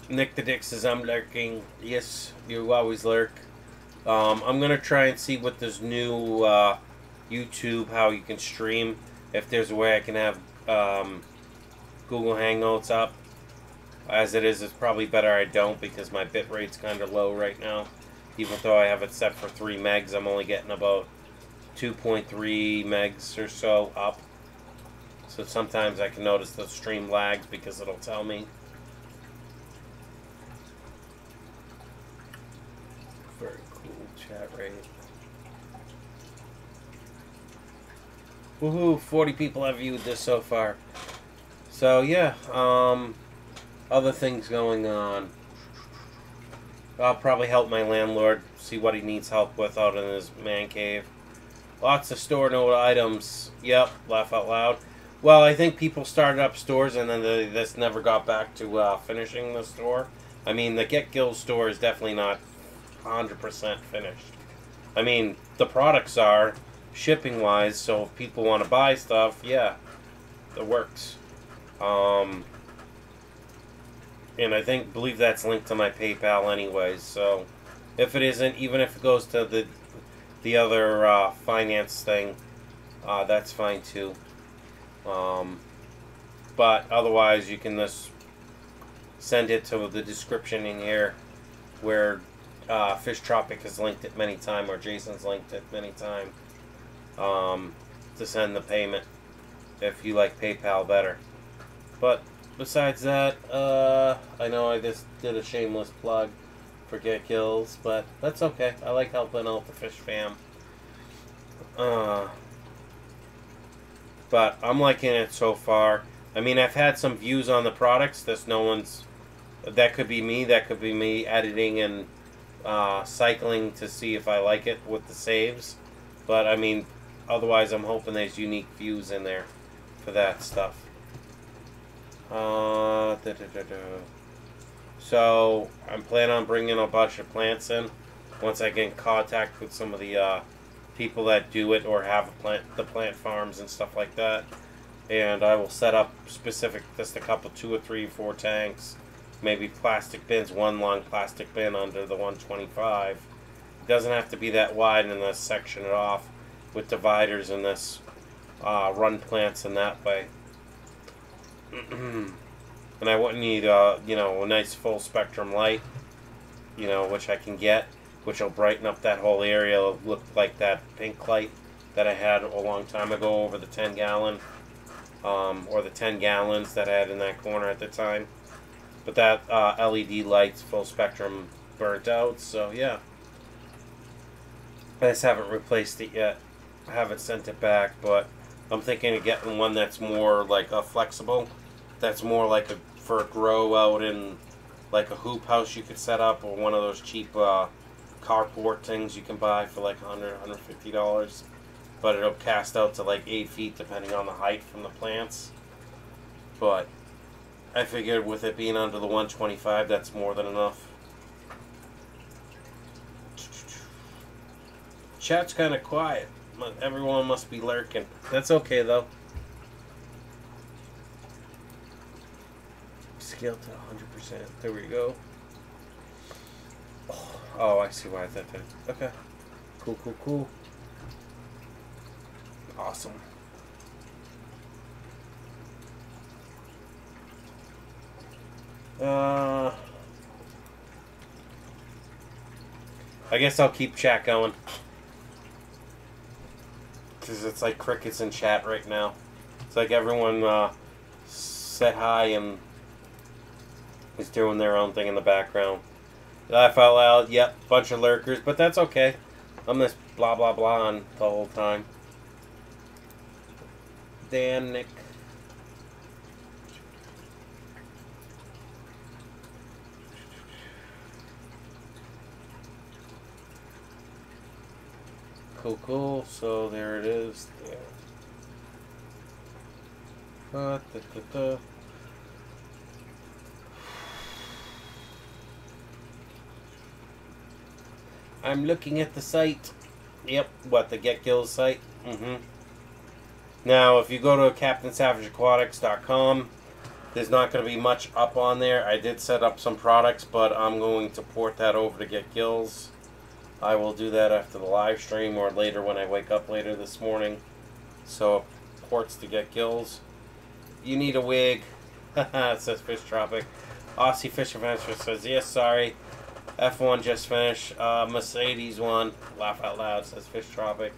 Nick the Dick says, I'm lurking. Yes, you always lurk. I'm going to try and see with this new YouTube, how you can stream. If there's a way I can have Google Hangouts up. As it is, it's probably better I don't because my bit rate's kind of low right now. Even though I have it set for 3 megs, I'm only getting about 2.3 megs or so up. So sometimes I can notice the stream lags because it'll tell me. Very cool chat rate. Woohoo, 40 people have viewed this so far. So yeah, other things going on. I'll probably help my landlord see what he needs help with out in his man cave. Lots of store note items. Yep, laugh out loud. Well, I think people started up stores and then they just never got back to finishing the store. I mean, the Get Gills store is definitely not 100% finished. I mean, the products are shipping-wise, so if people want to buy stuff, yeah, it works. And I believe that's linked to my PayPal anyways, so if it isn't, even if it goes to the other finance thing, that's fine too. But otherwise, you can just send it to the description in here where Fish Tropic has linked it many times, or Jason's linked it many times, to send the payment if you like PayPal better. But besides that, I know I just did a shameless plug for Get Gills, but that's okay. I like helping out the fish fam. But I'm liking it so far. I mean, I've had some views on the products. That could be me editing and cycling to see if I like it with the saves. But I mean, otherwise I'm hoping there's unique views in there for that stuff. So I'm planning on bringing a bunch of plants in once I get in contact with some of the people that do it or have the plant farms and stuff like that. And I will set up specific, just a couple, 2 or 3 or 4 tanks, maybe plastic bins, 1 long plastic bin under the 125. It doesn't have to be that wide, and then section it off with dividers and this run plants in that way. And I wouldn't need a nice full spectrum light, which I can get, which will brighten up that whole area. It'll look like that pink light that I had a long time ago over the 10-gallon, or the 10 gallons that I had in that corner at the time. But that LED light's full spectrum burnt out, so yeah. I just haven't replaced it yet. I haven't sent it back, but I'm thinking of getting one that's more like a flexible, that's more like for a grow out in like a hoop house you could set up, or one of those cheap carport things you can buy for like $100, $150. But it'll cast out to like 8 feet depending on the height from the plants. But I figured with it being under the 125, that's more than enough. Chat's kind of quiet. Everyone must be lurking. That's okay though. Scale to 100%. There we go. Oh, I see why that did. Okay. Cool, cool, cool. Awesome. I guess I'll keep chat going. Because it's like crickets in chat right now. It's like everyone said hi and is doing their own thing in the background. Laugh out loud, yep, bunch of lurkers, but that's okay. I'm just blah blah blah on the whole time. Dan, Nick. Cool, cool. So there it is. There. I'm looking at the site. Yep, what, the Get Gills site? Now, if you go to captainsavageaquatics.com, there's not going to be much up on there. I did set up some products, but I'm going to port that over to Get Gills. I will do that after the live stream or later when I wake up later this morning. So, ports to Get Gills. You need a wig. It says Fish Tropic. Aussie Fish Adventure says, yes, sorry. F1 just finished. Mercedes one. Laugh out loud, says Fish Tropic.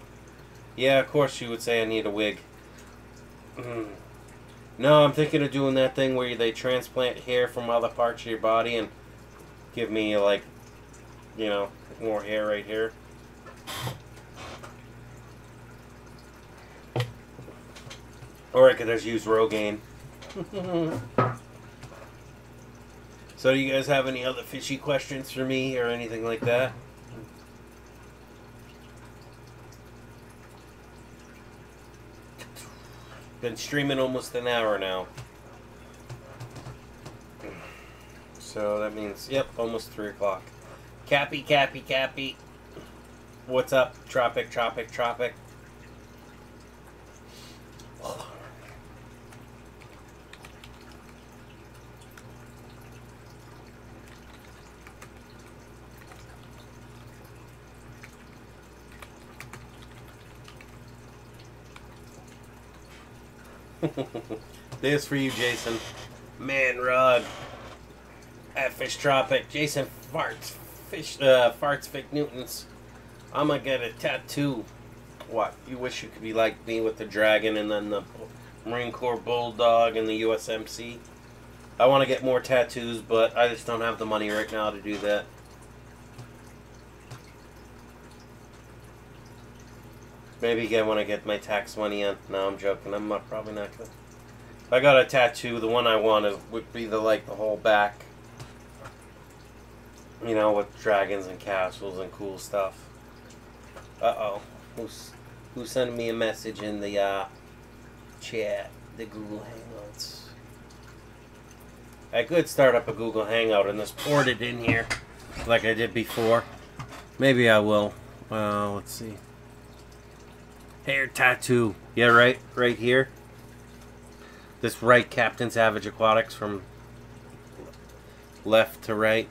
Yeah, of course you would say I need a wig. No, I'm thinking of doing that thing where they transplant hair from other parts of your body and give me, like, you know, more hair right here. Or I could just use Rogaine. So do you guys have any other fishy questions for me or anything like that? Been streaming almost an hour now. So that means, yep, almost 3 o'clock. Cappy, Cappy, Cappy. What's up? Tropic, Tropic, Tropic. This for you, Jason. Man, Rod. At Fish Tropic. Jason farts. Farts fake Newtons. I'm gonna get a tattoo. What? You wish you could be like me with the dragon and then the Marine Corps Bulldog and the USMC. I want to get more tattoos, but I just don't have the money right now to do that. Maybe again when I get my tax money in. No, I'm joking. I'm probably not gonna. If I got a tattoo, the one I want would be the whole back. You know, with dragons and castles and cool stuff. Uh-oh. Who's sending me a message in the chat? The Google Hangouts. I could start up a Google Hangout and just port it in here like I did before. Maybe I will. Well, let's see. Hair tattoo. Yeah, right here. This right Captain Savage Aquatics from left to right.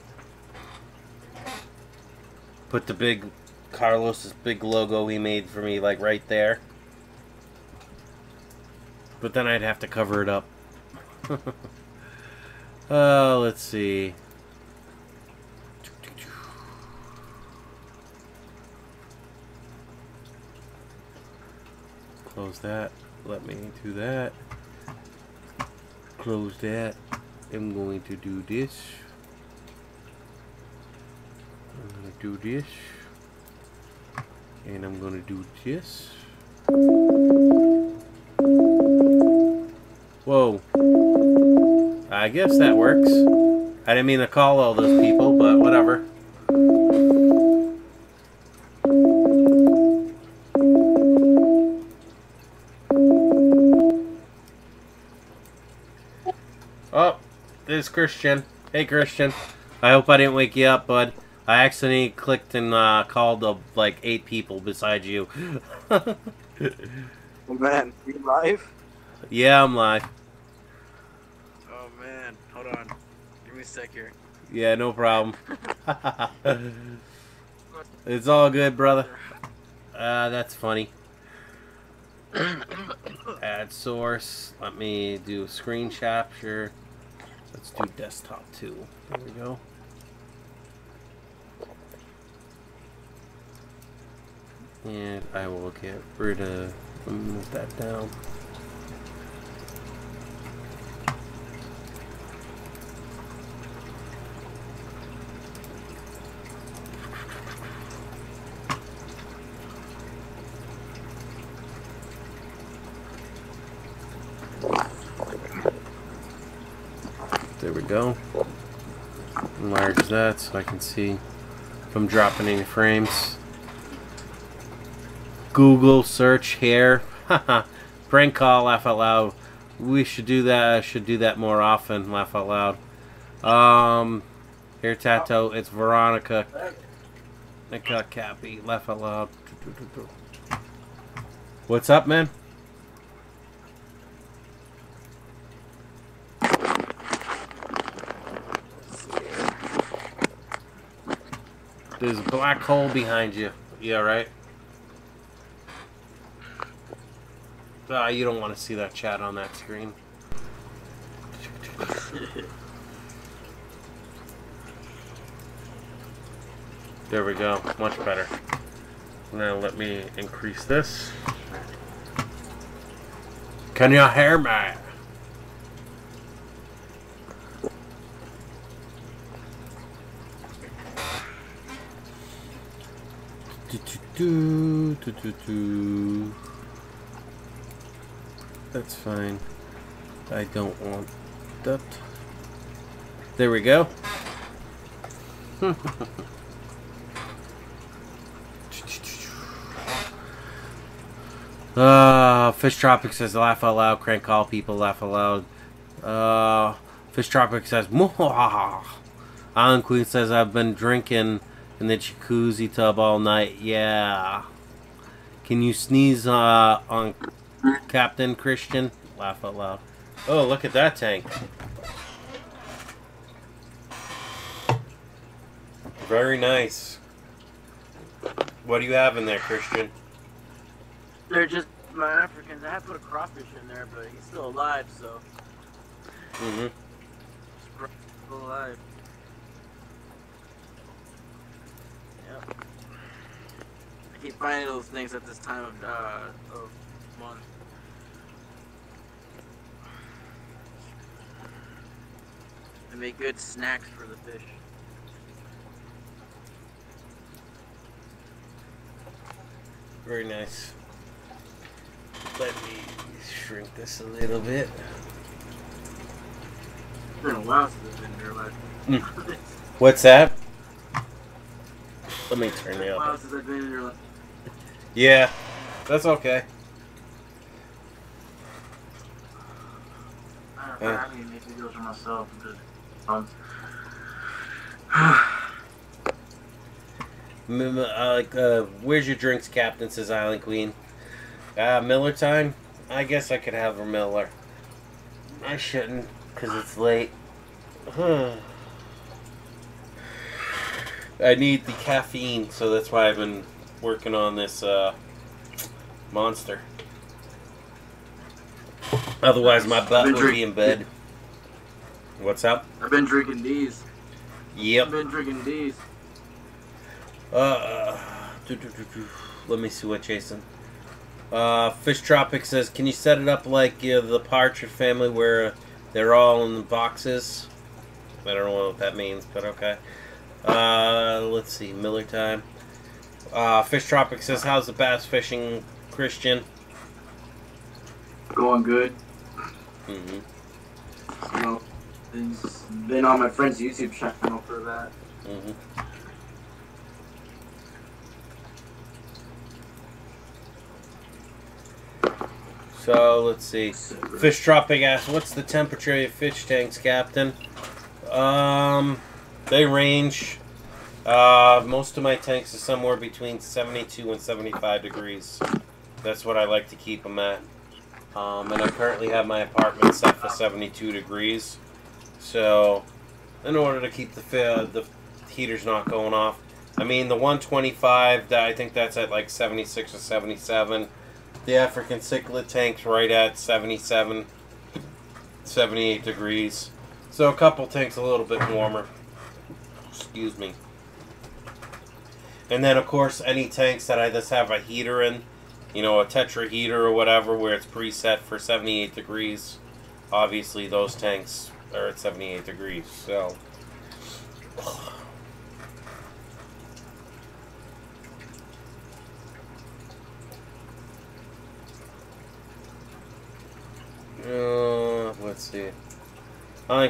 Put the big Carlos's big logo he made for me like right there. But then I'd have to cover it up. Let's see. Close that. Let me do that. Close that. I'm going to do this. I'm going to do this. And I'm going to do this. Whoa. I guess that works. I didn't mean to call all those people, but whatever. Oh, this is Christian. Hey, Christian. I hope I didn't wake you up, bud. I accidentally clicked and called like 8 people besides you. Oh man, you live? Yeah, I'm live. Oh man, hold on. Give me a sec here. Yeah, no problem. It's all good, brother. That's funny. Add source. Let me do screen capture. Let's do desktop too. There we go. And I will get rid of, move that down. There we go. Enlarge that so I can see if I'm dropping any frames. Google search here. Haha. Prank call, laugh out loud. We should do that. I should do that more often. Laugh out loud. Here, Tato. It's Veronica. Nika Cappy. Laugh out loud. What's up, man? There's a black hole behind you. Yeah, right? You don't want to see that chat on that screen. There we go. Much better. Now let me increase this. Can you hear me? That's fine. I don't want that. There we go. Fish Tropic says laugh out loud. Crank call people laugh out loud. Fish Tropic says Mohaha. Island Queen says I've been drinking in the jacuzzi tub all night. Yeah. Can you sneeze on Captain Christian? Laugh out loud. Oh, look at that tank. Very nice. What do you have in there, Christian? They're just my Africans. I had put a crawfish in there, but he's still alive, so. Mm-hmm. Still alive. Yep. I keep finding those things at this time of month. They make good snacks for the fish. Very nice. Let me shrink this a little bit. It's been a while since I've been there, like. What's that? Let me turn it It's been a while up. since I've been in there, like. Yeah, that's okay. I need to make videos for myself. Where's your drinks, Captain? Says Island Queen. Miller time? I guess I could have a Miller. I shouldn't, because it's late. I need the caffeine, so that's why I've been working on this monster. Otherwise, my butt would be in bed. What's up? I've been drinking these. Yep. I've been drinking these. Let me see what Jason. Fish Tropic says, can you set it up like the Partridge Family where they're all in the boxes? I don't know what that means, but okay. Let's see, Miller time. Fish Tropic says, how's the bass fishing, Christian? Going good. Mm-hmm. So, It's been on my friend's YouTube channel for that. Mm-hmm. So let's see. Fish Tropic asks, "What's the temperature of your fish tanks, Captain?" They range. Most of my tanks are somewhere between 72 and 75 degrees. That's what I like to keep them at. And I currently have my apartment set for 72 degrees. So, in order to keep the heaters not going off. I mean, the 125, I think that's at like 76 or 77. The African cichlid tank's right at 77, 78 degrees. So a couple tanks a little bit warmer. Excuse me. And then, of course, any tanks that I just have a heater in, you know, a Tetra heater or whatever, where it's preset for 78 degrees, obviously those tanks are at 78 degrees. So, let's see.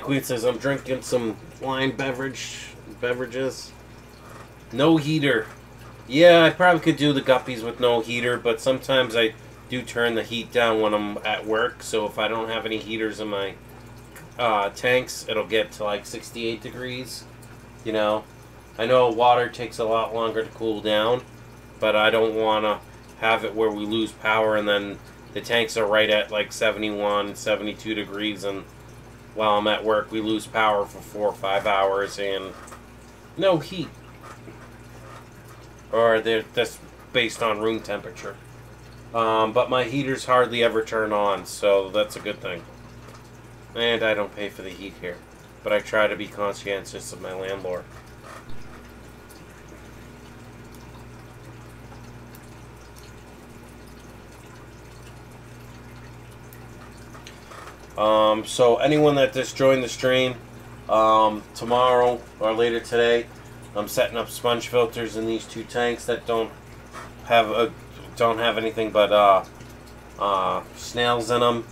Queen says, "I'm drinking some wine beverages. No heater. Yeah, I probably could do the guppies with no heater, but sometimes I do turn the heat down when I'm at work. So if I don't have any heaters in my tanks, it'll get to like 68 degrees. You know, I know water takes a lot longer to cool down, but I don't want to have it where we lose power and then the tanks are right at like 71, 72 degrees, and while I'm at work, we lose power for 4 or 5 hours and no heat. Or that's based on room temperature. But my heaters hardly ever turn on, so that's a good thing. And I don't pay for the heat here. But I try to be conscientious of my landlord. So anyone that just joined the stream, tomorrow or later today, I'm setting up sponge filters in these 2 tanks that don't have anything but snails in them.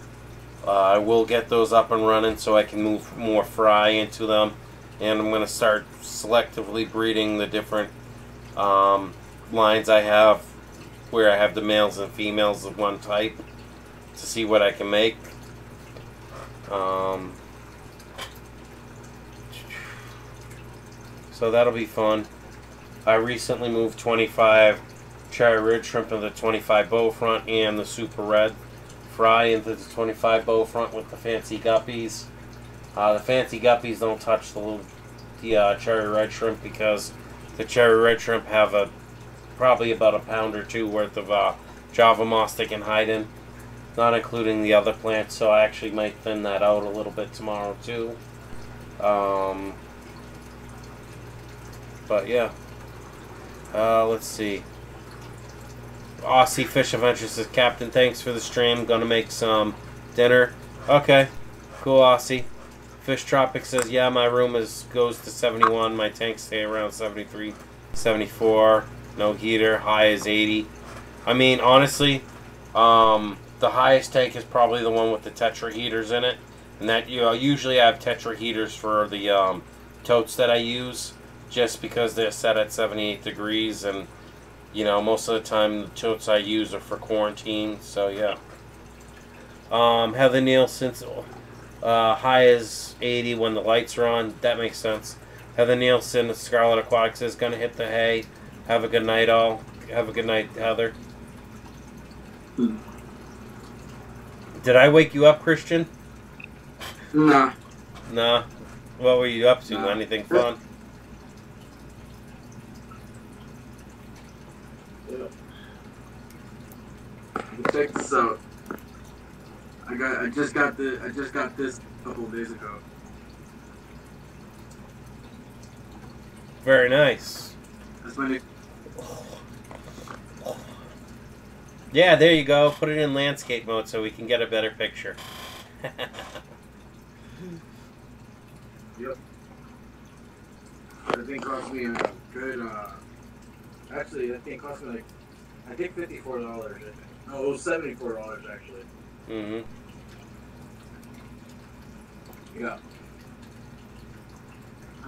I will get those up and running so I can move more fry into them, and I'm going to start selectively breeding the different lines I have, where I have the males and females of one type, to see what I can make. So that'll be fun. I recently moved 25 cherry red shrimp into the 25 bow front and the super red fry into the 25 bow front with the fancy guppies. The fancy guppies don't touch the cherry red shrimp because the cherry red shrimp have probably about a pound or 2 worth of Java moss they can hide in, not including the other plants. So I actually might thin that out a little bit tomorrow too. But yeah, let's see. Aussie Fish Adventures says, "Captain, thanks for the stream. Gonna make some dinner." Okay, cool, Aussie. Fish Tropic says, "Yeah, my room goes to 71. My tanks stay around 73, 74. No heater. High is 80. I mean, honestly, the highest tank is probably the one with the Tetra heaters in it, and that usually I have Tetra heaters for the totes that I use, just because they're set at 78 degrees, and you know, most of the time the totes I use are for quarantine. So yeah. Heather Nielsen's high is 80 when the lights are on. That makes sense. Heather Nielsen, Scarlet Aquatics, is gonna hit the hay. Have a good night, all. Have a good night, Heather. Did I wake you up, Christian? Nah. Nah. What were you up to? Nah. Anything fun? Check this out. I just got this a couple of days ago. Very nice. That's when it. Yeah, there you go. Put it in landscape mode so we can get a better picture. Yep. That thing cost me a good. Actually, that thing cost me like, I think $54. No, it was $74 actually. Mm-hmm. Yeah.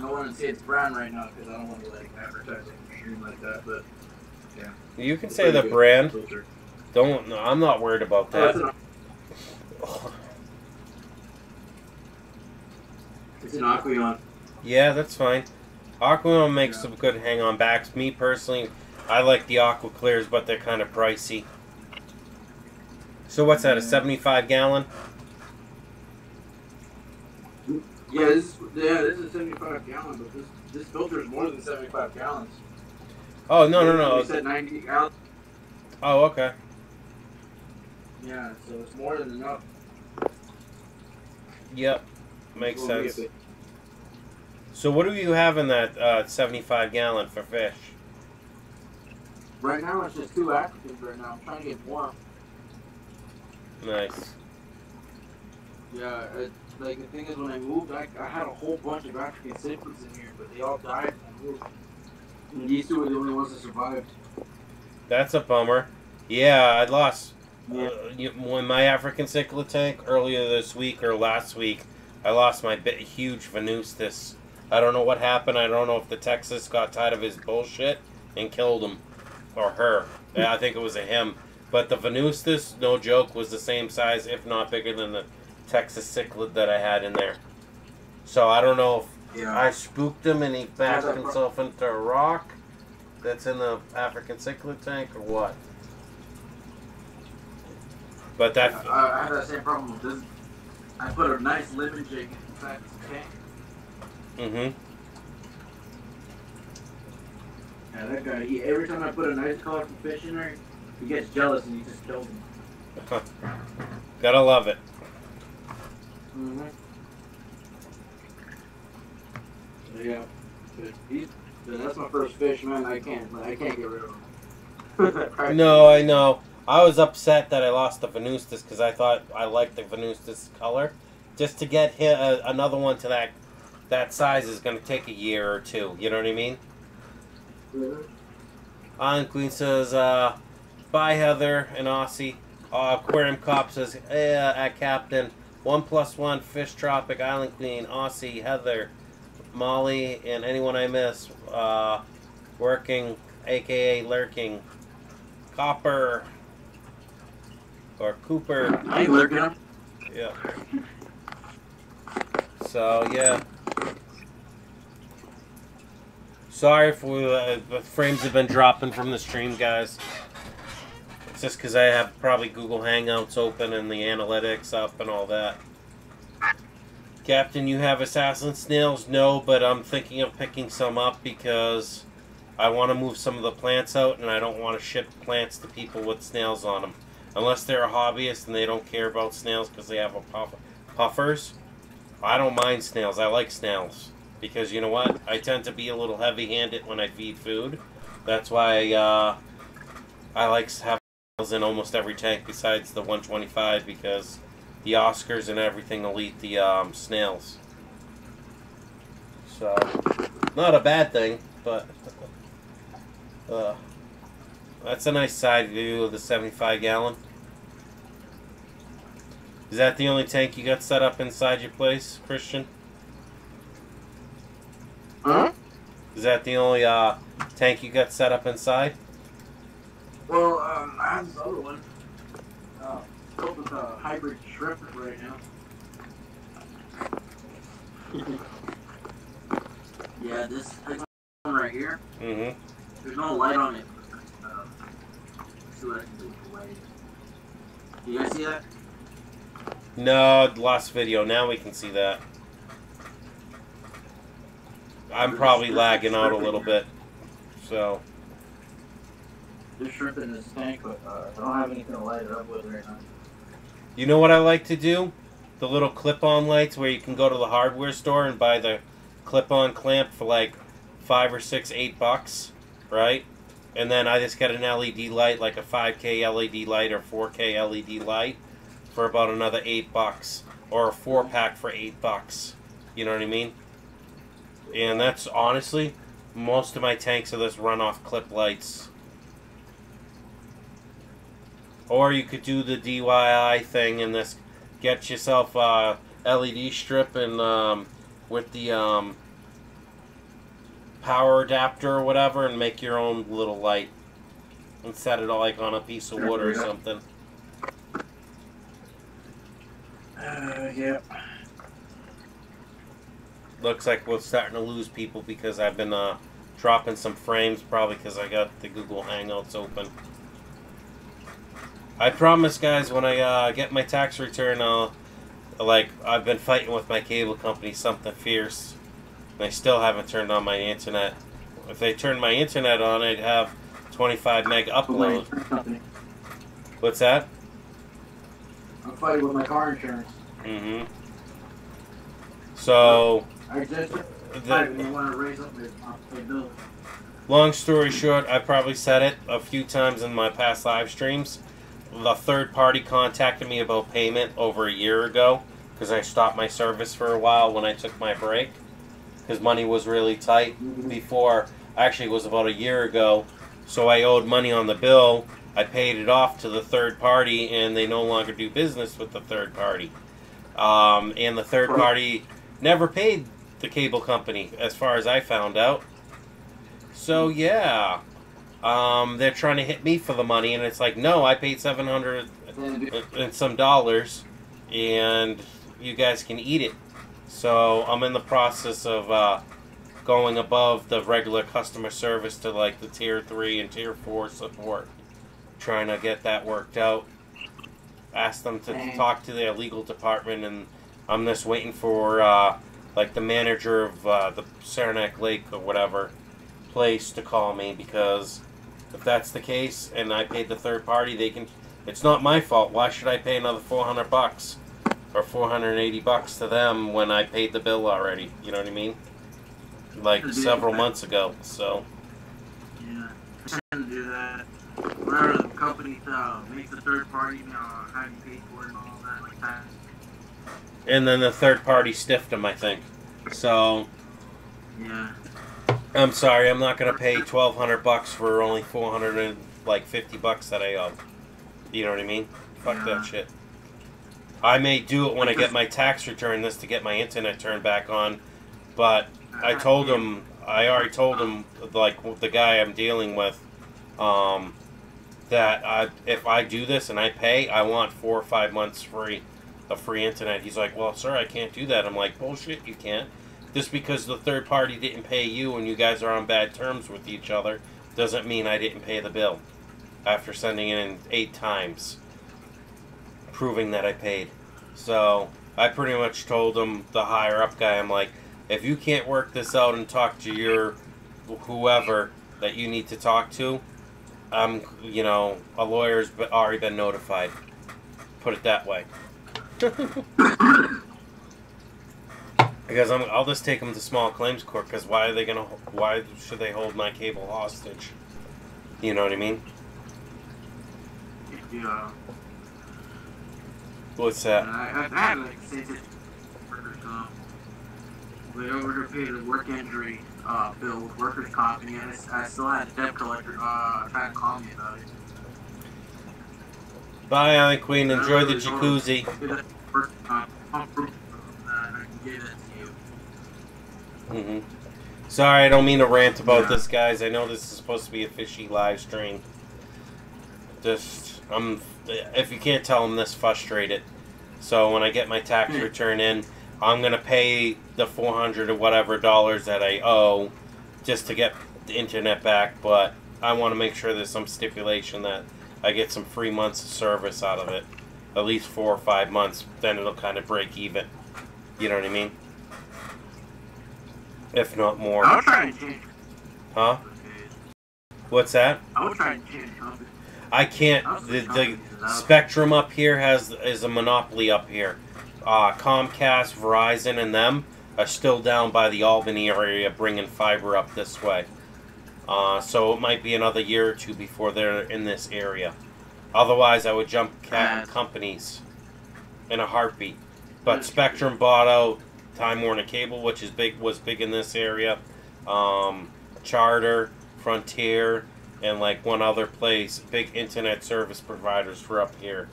I don't want to say it's brand right now because I don't want to like advertise a stream like that. But yeah, You can say the brand. Don't. No, I'm not worried about that. It's an Aqueon. Yeah, that's fine. Aqueon makes some good hang-on backs. Me personally, I like the Aqua Clears, but they're kind of pricey. So what's that? A 75-gallon? Yeah, this is a 75 gallon, but this filter is more than 75 gallons. Oh no. You said 90 gallons. Oh, okay. Yeah, so it's more than enough. Yep, makes sense. So what do you have in that 75-gallon for fish? Right now it's just 2 Africans right now. I'm trying to get more. Nice. Yeah, like the thing is when I moved, I had a whole bunch of African cichlids in here, but they all died when I moved. And these 2 were the only ones that survived. That's a bummer. Yeah, I lost when my African cichlid tank earlier this week or last week. I lost my huge Venustus. I don't know what happened. I don't know if the Texas got tired of his bullshit and killed him or her. Yeah, I think it was a him. But the Venustus, no joke, was the same size, if not bigger than the Texas cichlid that I had in there. So I don't know if I spooked him and he backed himself into a rock that's in the African cichlid tank or what. But that I had that same problem with this. I put a nice lemon jig inside this tank. Mm-hmm. Yeah, that guy, every time I put a nice colorful fish in there, he gets jealous and he just kills him. Gotta love it. Mm-hmm. So, yeah. That's my first fish, man. I can't get rid of him. No, I know. I was upset that I lost the Venustus because I thought I liked the Venustus color. Just to get another one to that size is going to take a year or 2. You know what I mean? Mm-hmm. Island Queen says, bye Heather and Aussie. Aquarium Cop says, hey, at Captain. 1+1 Fish Tropic Island Queen, Aussie, Heather, Molly, and anyone I miss. Working, aka lurking. Copper. Or Cooper. I ain't lurking him. Yeah. So, yeah. Sorry if the frames have been dropping from the stream, guys. It's just because I have probably Google Hangouts open and the analytics up and all that. Captain, you have assassin snails? No, but I'm thinking of picking some up because I want to move some of the plants out and I don't want to ship plants to people with snails on them. Unless they're a hobbyist and they don't care about snails because they have puffers. I don't mind snails. I like snails. Because you know what? I tend to be a little heavy-handed when I feed food. That's why I like to have snails in almost every tank besides the 125 because the Oscars and everything will eat the snails. So, not a bad thing, but that's a nice side view of the 75-gallon. Is that the only tank you got set up inside your place, Christian? Huh? Is that the only tank you got set up inside? Well, I have this other one. Filled with a hybrid shrimp right now. Yeah, this one right here. Mm-hmm. There's no light on it. Let's see what I can do with the light. Do you guys see that? No, lost video. Now we can see that. I'm probably lagging out a little bit. So. There's shrimp in this tank, but I don't have anything to light it up with right now. You know what I like to do? The little clip-on lights where you can go to the hardware store and buy the clip-on clamp for like $5 or $6, $8, right? And then I just get an LED light, like a 5K LED light or 4K LED light, for about another $8, or a 4-pack for $8. You know what I mean? And that's honestly, most of my tanks of this run off clip lights. Or you could do the DIY thing and this, get yourself a LED strip and with the power adapter or whatever and make your own little light and set it like on a piece of wood or something. Yeah. Looks like we're starting to lose people because I've been dropping some frames, probably because I got the Google Hangouts open. I promise, guys, when I get my tax return, I've been fighting with my cable company something fierce, and I still haven't turned on my internet. If they turned my internet on, I'd have 25 meg upload. What's that? I'm fighting with my car insurance. Mm-hmm. So, I just want to raise up my bill. Long story short, I probably said it a few times in my past live streams. The third party contacted me about payment over a year ago because I stopped my service for a while when I took my break because money was really tight before. Actually, it was about a year ago, so I owed money on the bill. I paid it off to the third party, and they no longer do business with the third party. And the third party never paid the cable company, as far as I found out. So yeah, they're trying to hit me for the money, and it's like, no, I paid $700 and some dollars, and you guys can eat it. So I'm in the process of going above the regular customer service to like the tier 3 and tier 4 support, trying to get that worked out. Asked them to talk to their legal department, and I'm just waiting for like the manager of the Saranac Lake or whatever place to call me, because if that's the case and I paid the third party, they can. It's not my fault. Why should I pay another $400 or $480 to them when I paid the bill already? You know what I mean? Like several months ago. So. Yeah, I can do that. Whenever the company makes the third party, how you pay for it and all that, like that. And then the third party stiffed them, I think. So. Yeah. I'm sorry, I'm not gonna pay $1,200 for only $450 that I owe. You know what I mean? Fuck that shit. I may do it when I get my tax return, this to get my internet turned back on, but I already told him, like the guy I'm dealing with, that if I do this and I pay, I want 4 or 5 months free of free internet. He's like, well, sir, I can't do that. I'm like, bullshit, you can't. Just because the third party didn't pay you and you guys are on bad terms with each other doesn't mean I didn't pay the bill after sending it in 8 times, proving that I paid. So I pretty much told him, the higher up guy, I'm like, if you can't work this out and talk to your whoever that you need to talk to, you know, a lawyer's already been notified. Put it that way. Because I'll just take them to small claims court. Because why should they hold my cable hostage? You know what I mean? Yeah. What's that? I had like workers comp. They overpaid the work injury bill with workers comp, and I still had a debt collector trying to call me about it. Bye, Island Queen. Enjoy the jacuzzi. Sorry, I don't mean to rant about this, guys. I know this is supposed to be a fishy live stream. If you can't tell, I'm this frustrated. So when I get my tax return in, I'm gonna pay the $400 or whatever dollars that I owe just to get the internet back. But I want to make sure there's some stipulation that I get some free months of service out of it, at least 4 or 5 months. Then it'll kind of break even. You know what I mean? If not more. I'll try and change. Huh? What's that? I'll try and change something. I can't. The Spectrum up here is a monopoly up here. Comcast, Verizon, and them are still down by the Albany area bringing fiber up this way. So it might be another year or 2 before they're in this area. Otherwise, I would jump companies in a heartbeat. But Spectrum bought out Time Warner Cable, which was big in this area. Charter, Frontier, and like one other place, big internet service providers for up here.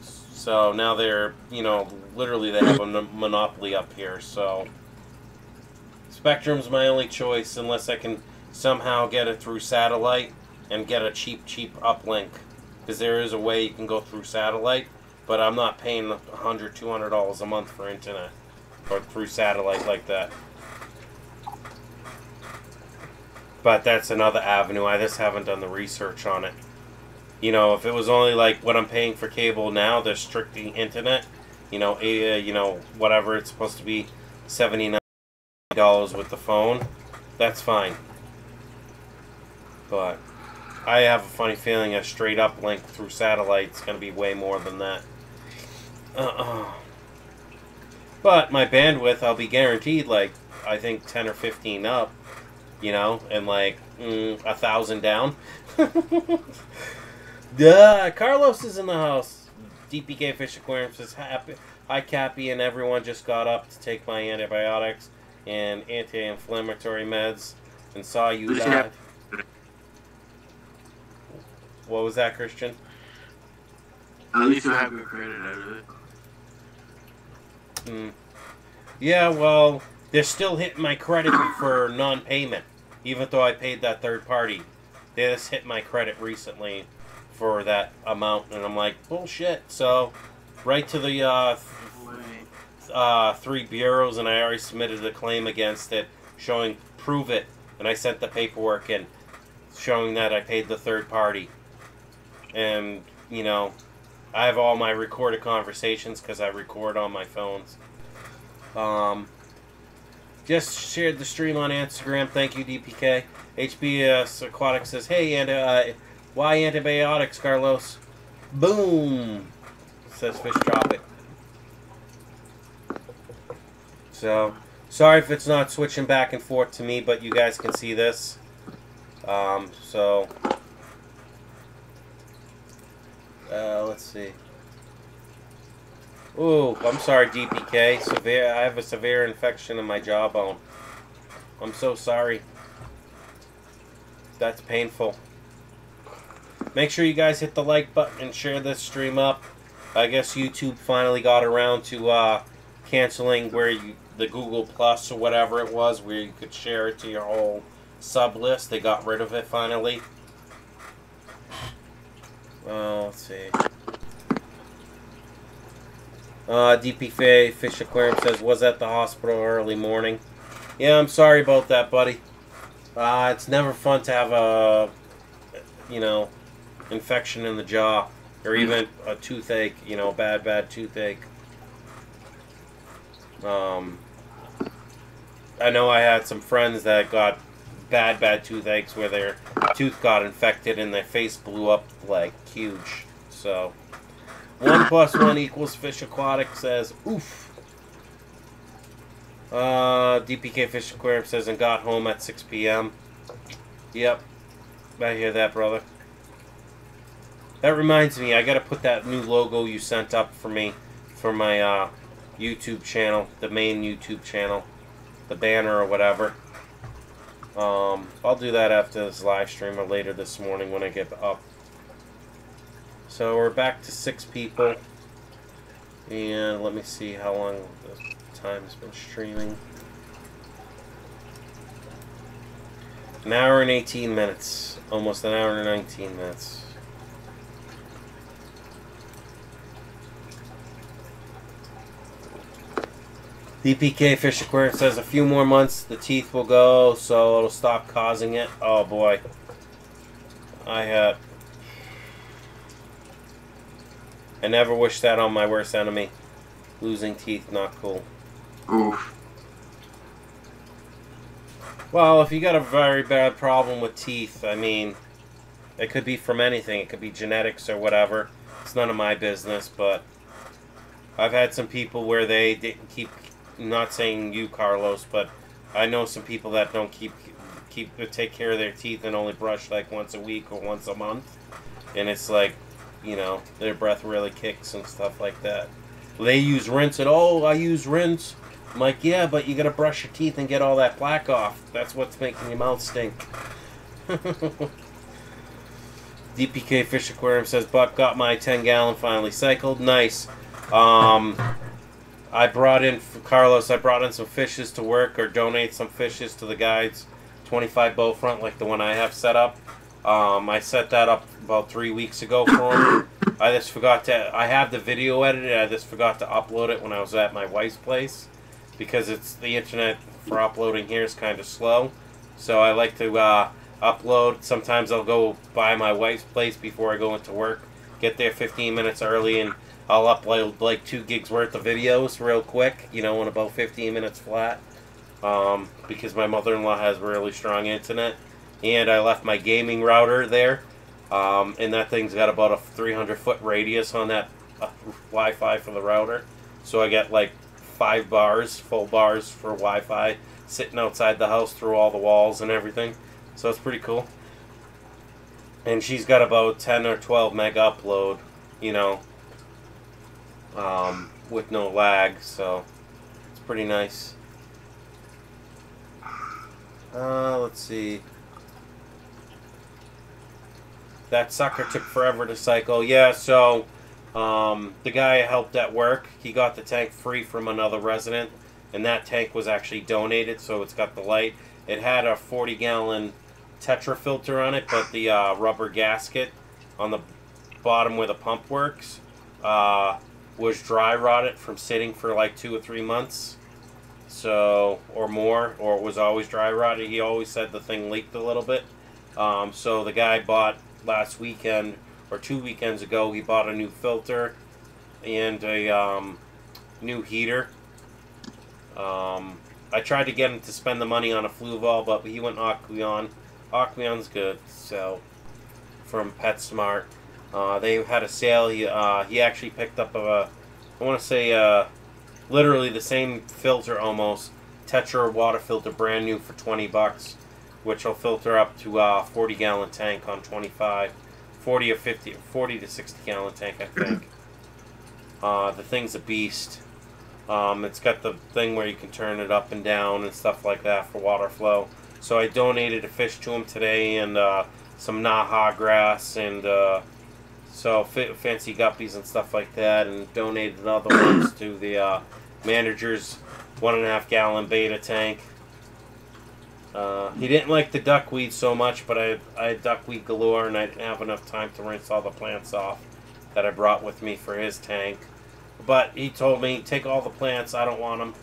So now they're, you know, literally they have a monopoly up here. So Spectrum's my only choice unless I can somehow get it through satellite and get a cheap uplink. Because there is a way you can go through satellite, but I'm not paying $100, $200 a month for internet or through satellite like that. But that's another avenue. I just haven't done the research on it. You know, if it was only like what I'm paying for cable now, the strictly internet, you know, whatever it's supposed to be, $79 with the phone, that's fine. But I have a funny feeling a straight up link through satellite is going to be way more than that. But my bandwidth, I'll be guaranteed like, I think 10 or 15 up, you know, and like 1,000 down. Duh, Carlos is in the house. DPK Fish Aquarium says, hi Cappy, and everyone just got up to take my antibiotics and anti-inflammatory meds and saw you live. What was that, Christian? At least you'll have your credit out of it. Yeah, well, they're still hitting my credit for non-payment, even though I paid that third party. They just hit my credit recently for that amount, and I'm like, bullshit. So, right to the 3 bureaus, and I already submitted a claim against it, showing, prove it, and I sent the paperwork in, showing that I paid the third party. And, you know, I have all my recorded conversations because I record on my phones. Just shared the stream on Instagram. Thank you, DPK. HBS Aquatics says, hey, and why antibiotics, Carlos? Boom! Says Fish Tropic. So, sorry if it's not switching back and forth to me, but you guys can see this. Let's see. Ooh, I'm sorry, DPK. I have a severe infection in my jawbone. I'm so sorry. That's painful. Make sure you guys hit the like button and share this stream up. I guess YouTube finally got around to canceling the Google Plus or whatever it was, where you could share it to your whole sub list. They got rid of it finally. Let's see. DP Fish Aquarium says, was at the hospital early morning. Yeah, I'm sorry about that, buddy. It's never fun to have a, you know, infection in the jaw, or even a toothache, you know, bad toothache. I know I had some friends that got bad toothaches where their tooth got infected and their face blew up like huge. So 1 + 1 = Fish Aquatics says, oof. DPK Fish Aquarium says, and got home at 6 p.m. Yep, I hear that, brother. That reminds me, I gotta put that new logo you sent up for me for my YouTube channel, the main YouTube channel, the banner or whatever. I'll do that after this live stream or later this morning when I get up. So we're back to 6 people, and let me see how long the time has been streaming. 1 hour and 18 minutes, almost 1 hour and 19 minutes. DPK Fish Aquarium says a few more months the teeth will go, so it'll stop causing it. Oh boy, I never wish that on my worst enemy. Losing teeth, not cool. Oof. Well, if you got a very bad problem with teeth, I mean, it could be from anything. It could be genetics or whatever. It's none of my business, but I've had some people where they didn't keep, not saying you, Carlos, but I know some people that don't take care of their teeth and only brush like once a week or once a month. And it's like, you know, their breath really kicks and stuff like that. They use rinse and, oh, I use rinse. I'm like, yeah, but you gotta brush your teeth and get all that plaque off. That's what's making your mouth stink. DPK Fish Aquarium says, Buck, got my 10-gallon finally cycled. Nice. I I brought in, Carlos, I brought in some fishes to work, or donate some fishes to the guides. 25 boat front, like the one I have set up. I set that up about 3 weeks ago for him. I just forgot to, I have the video edited, I just forgot to upload it when I was at my wife's place. Because it's, the internet for uploading here is kind of slow. So I like to upload. Sometimes I'll go by my wife's place before I go into work. Get there 15 minutes early, and I'll upload like 2 gigs worth of videos real quick, you know, in about 15 minutes flat. Because my mother-in-law has really strong internet. And I left my gaming router there. And that thing's got about a 300-foot radius on that Wi-Fi for the router. So I get like 5 bars, full bars for Wi-Fi, sitting outside the house through all the walls and everything. So it's pretty cool. And she's got about 10 or 12 meg upload, you know, with no lag, so it's pretty nice. Let's see. That sucker took forever to cycle. Yeah, so the guy I helped at work, he got the tank free from another resident, and that tank was actually donated, so it's got the light. It had a 40-gallon Tetra filter on it, but the rubber gasket on the bottom where the pump works was dry rotted from sitting for like 2 or 3 months, so, or more, or it was always dry rotted. He always said the thing leaked a little bit. So the guy bought last weekend, or 2 weekends ago, he bought a new filter and a new heater. I tried to get him to spend the money on a Fluval, but he went Aqueon. Aqueon's good, so, from PetSmart. They had a sale. He actually picked up I want to say, literally the same filter almost, Tetra water filter, brand new for 20 bucks, which will filter up to a 40-gallon tank on 25, 40 or 50, 40 to 60-gallon tank, I think. The thing's a beast. It's got the thing where you can turn it up and down and stuff like that for water flow. So I donated a fish to him today, and some Naha grass, and so fancy guppies and stuff like that, and donated other ones to the manager's 1.5-gallon beta tank. He didn't like the duckweed so much, but I had duckweed galore, and I didn't have enough time to rinse all the plants off that I brought with me for his tank. But he told me, take all the plants, I don't want them,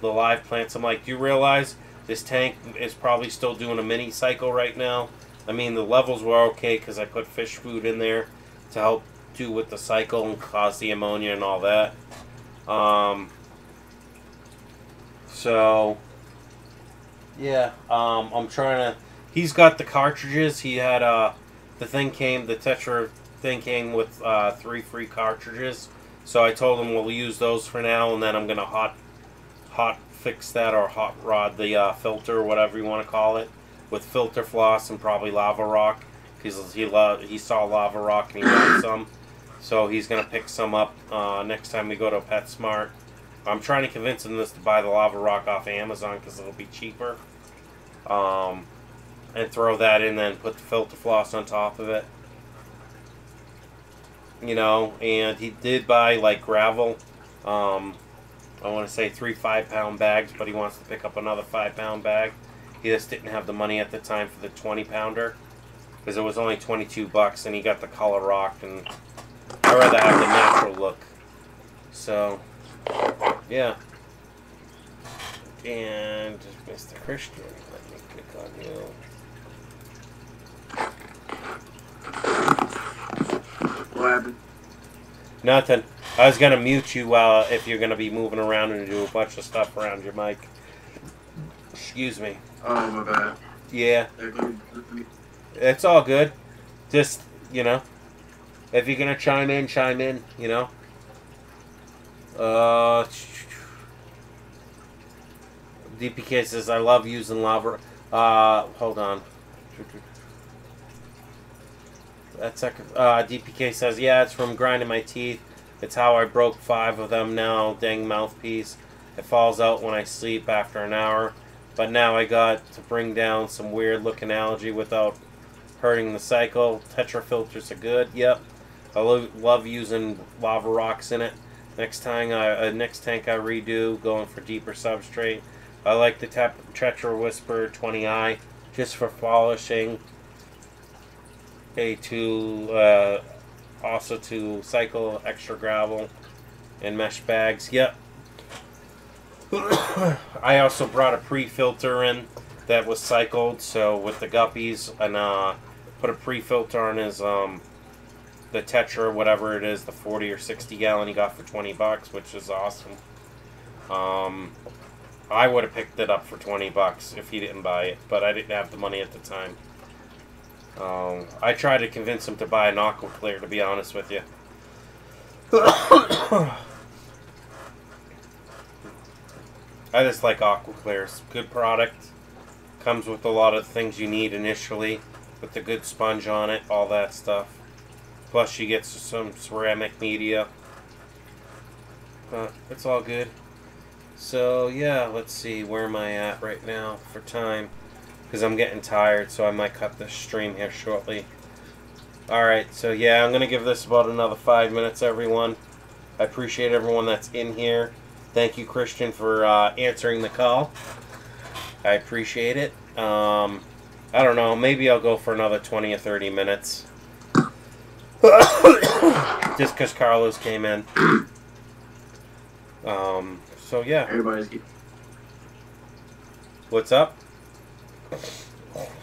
the live plants. I'm like, do you realize this tank is probably still doing a mini cycle right now? I mean, the levels were okay because I put fish food in there to help do with the cycle and cause the ammonia and all that. So, yeah, I'm trying to, he's got the cartridges. He had, the Tetra thing came with 3 free cartridges. So I told him we'll use those for now, and then I'm going to hot fix that, or hot rod the filter, whatever you want to call it, with filter floss and probably lava rock, because he saw lava rock and he wanted some. So he's going to pick some up next time we go to PetSmart. I'm trying to convince him to buy the lava rock off Amazon because it'll be cheaper. And throw that in, then put the filter floss on top of it. You know, and he did buy like gravel. I want to say 3 5-pound bags, but he wants to pick up another 5-pound bag. He just didn't have the money at the time for the 20-pounder, because it was only 22 bucks, and he got the color rock, and I'd rather have the natural look. So, yeah. And Mr. Christian, let me click on you. What happened? Nothing. I was gonna mute you if you're gonna be moving around and do a bunch of stuff around your mic. Excuse me. Oh, my bad. Yeah. It's all good. Just, you know, if you're gonna chime in, you know. DPK says, I love using lava. Hold on. DPK says, yeah, it's from grinding my teeth. It's how I broke 5 of them now. Dang mouthpiece. It falls out when I sleep after an hour. But now I got to bring down some weird looking algae without hurting the cycle. Tetra filters are good. Yep. I love using lava rocks in it. Next tank I redo, going for deeper substrate. I like the Tetra Whisper 20i just for polishing. Also to cycle extra gravel and mesh bags. Yep. I also brought a pre-filter in that was cycled, so with the guppies, and put a pre-filter on his the Tetra, whatever it is, the 40 or 60 gallon he got for 20 bucks, which is awesome. I would have picked it up for 20 bucks if he didn't buy it, but I didn't have the money at the time. I tried to convince him to buy an Aquaclear, to be honest with you. I just like Aquaclears. Good product. Comes with a lot of things you need initially, with the good sponge on it, all that stuff. Plus you get some ceramic media. It's all good. So yeah, let's see, where am I at right now for time? Because I'm getting tired, so I might cut this stream here shortly. Alright, so yeah, I'm going to give this about another 5 minutes, everyone. I appreciate everyone that's in here. Thank you, Christian, for answering the call. I appreciate it. I don't know, maybe I'll go for another 20 or 30 minutes. Just because Carlos came in. So yeah. Everybody's getting. What's up?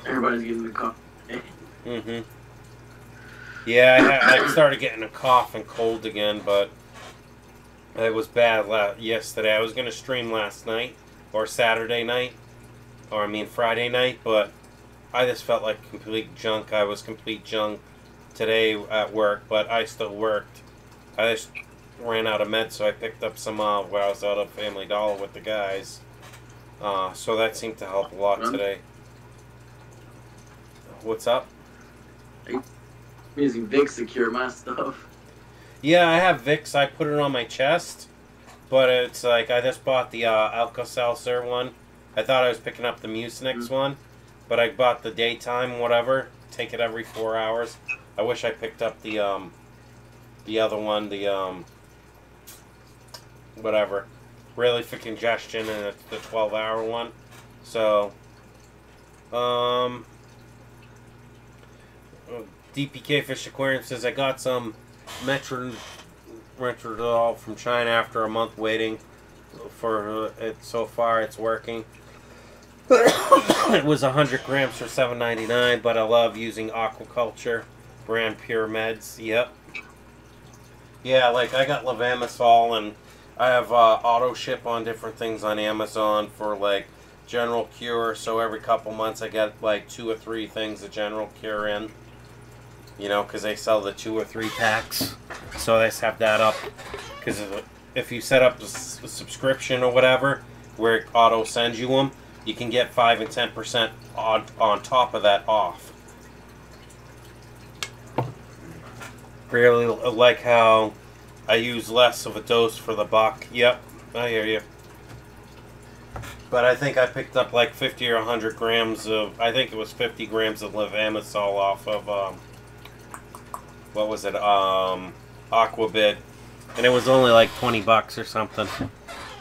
Everybody's getting the cough. Mm-hmm. Yeah, I started getting a cough and cold again, but it was bad yesterday. I was going to stream last night, or Saturday night, or I mean Friday night, but I just felt like complete junk. I was complete junk today at work, but I still worked. I just ran out of meds, so I picked up some where I was out of Family Dollar with the guys. So that seemed to help a lot today. What's up? I'm using Vicks to cure my stuff. Yeah, I have Vicks. I put it on my chest, but it's like I just bought the Alka-Seltzer one. I thought I was picking up the Mucinex one, but I bought the daytime whatever. Take it every 4 hours. I wish I picked up the other one, the whatever, really for congestion, and it's the 12-hour one. So, DPK Fish Aquarium says I got some Metrodol from China after a month waiting for it. So far, it's working. It was 100 grams for $7.99, but I love using Aquaculture brand Pure Meds. Yep. Yeah, like I got Levamisol, and I have auto ship on different things on Amazon for like General Cure. So every couple months I get like 2 or 3 things of General Cure in. You know, because they sell the 2 or 3 packs. So I just have that up. Because if you set up a subscription or whatever, where it auto sends you them, you can get 5 and 10% on top of that off. Really like how I use less of a dose for the buck. Yep, I hear you. But I think I picked up like 50 or 100 grams of, I think it was 50 grams of Levamisol off of, what was it, Aquabid. And it was only like 20 bucks or something.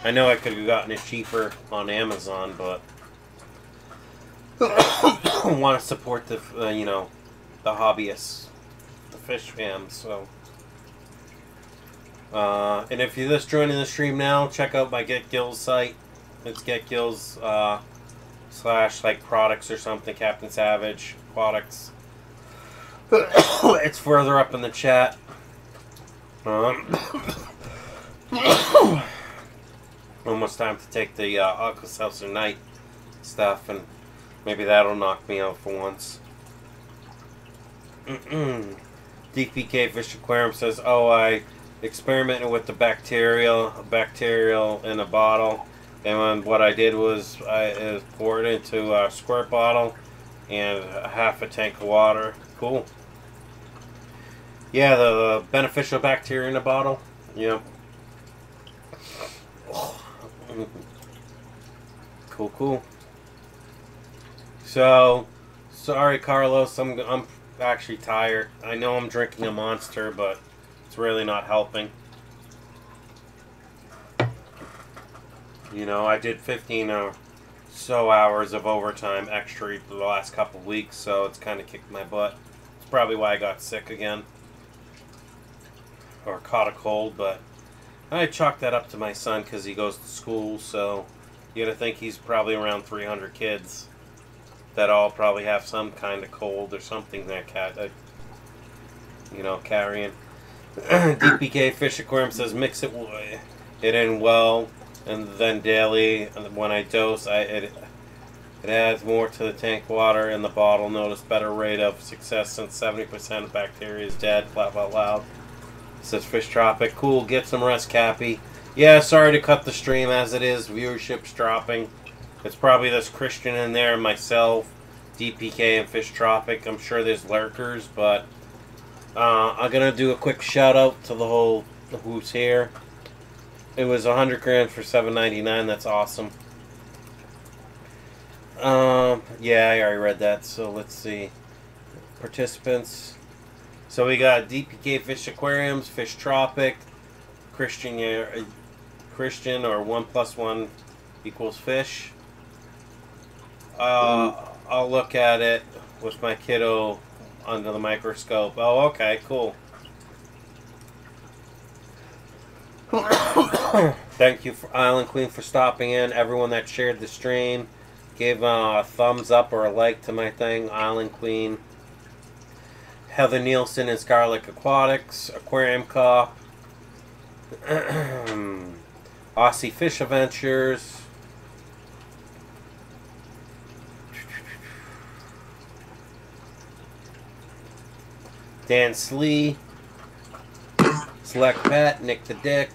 I know I could have gotten it cheaper on Amazon, but I want to support the, you know, the hobbyists, the fish fam, so. And if you're just joining the stream now, check out my Get Gills site. It's Get Gills, / like products or something, Captain Savage Aquatics. It's further up in the chat. Almost time to take the Alka-Seltzer night stuff, and maybe that'll knock me out for once. DPK Fish Aquarium says, oh, I experimented with the bacterial in a bottle, and what I did was I poured it into a squirt bottle and half a tank of water. Cool. Yeah, the beneficial bacteria in a bottle. Yep. Cool. So, sorry, Carlos. I'm actually tired. I know I'm drinking a Monster, but it's really not helping. You know, I did 15 or so hours of overtime extra the last couple weeks, so it's kind of kicked my butt. It's probably why I got sick again. Or caught a cold, but I chalk that up to my son because he goes to school, so you gotta think he's probably around 300 kids that all probably have some kind of cold or something you know, carrying. DPK Fish Aquarium says mix it in well and then daily, and when I dose, it adds more to the tank water in the bottle. Notice better rate of success since 70% of bacteria is dead. Laugh out loud. Says Fish Tropic. Cool, get some rest, Cappy. Yeah, sorry to cut the stream as it is. Viewership's dropping. It's probably this Christian in there, myself, DPK, and Fish Tropic. I'm sure there's lurkers, but I'm going to do a quick shout out to the whole who's here. It was 100 grand for $7.99. That's awesome. Yeah, I already read that. So let's see. Participants. So we got DPK Fish Aquariums, Fish Tropic, Christian or 1 + 1 = fish. I'll look at it with my kiddo under the microscope. Oh, okay, cool. Thank you, for Island Queen, for stopping in. Everyone that shared the stream, gave a thumbs up or a like to my thing. Island Queen, Heather Nielsen and Scarlet Aquatics, Aquarium Cop, Aussie Fish Adventures, Dan Slee, Select Pet, Nick the Dick.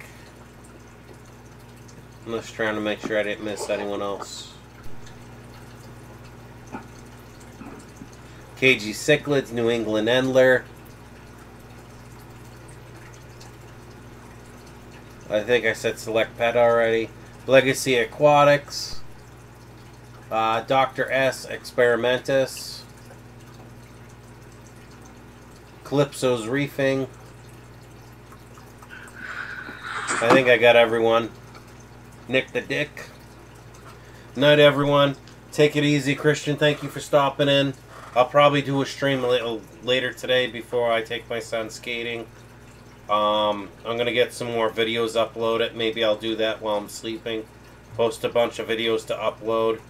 I'm just trying to make sure I didn't miss anyone else. KG Cichlids, New England Endler. I think I said Select Pet already. Legacy Aquatics. Dr. S. Experimentus. Calypso's Reefing. I think I got everyone. Nick the Dick. Night, everyone. Take it easy, Christian. Thank you for stopping in. I'll probably do a stream a little later today before I take my son skating. I'm going to get some more videos uploaded. Maybe I'll do that while I'm sleeping. Post a bunch of videos to upload.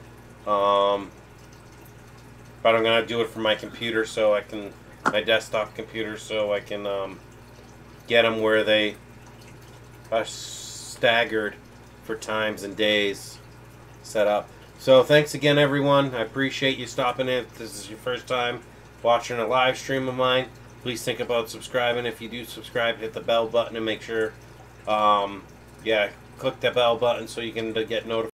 But I'm going to do it from my computer so I can... my desktop computer so I can get them where they are staggered for times and days set up. So thanks again, everyone. I appreciate you stopping in. If this is your first time watching a live stream of mine, please think about subscribing. If you do subscribe, hit the bell button and make sure, yeah, click the bell button so you can get notified.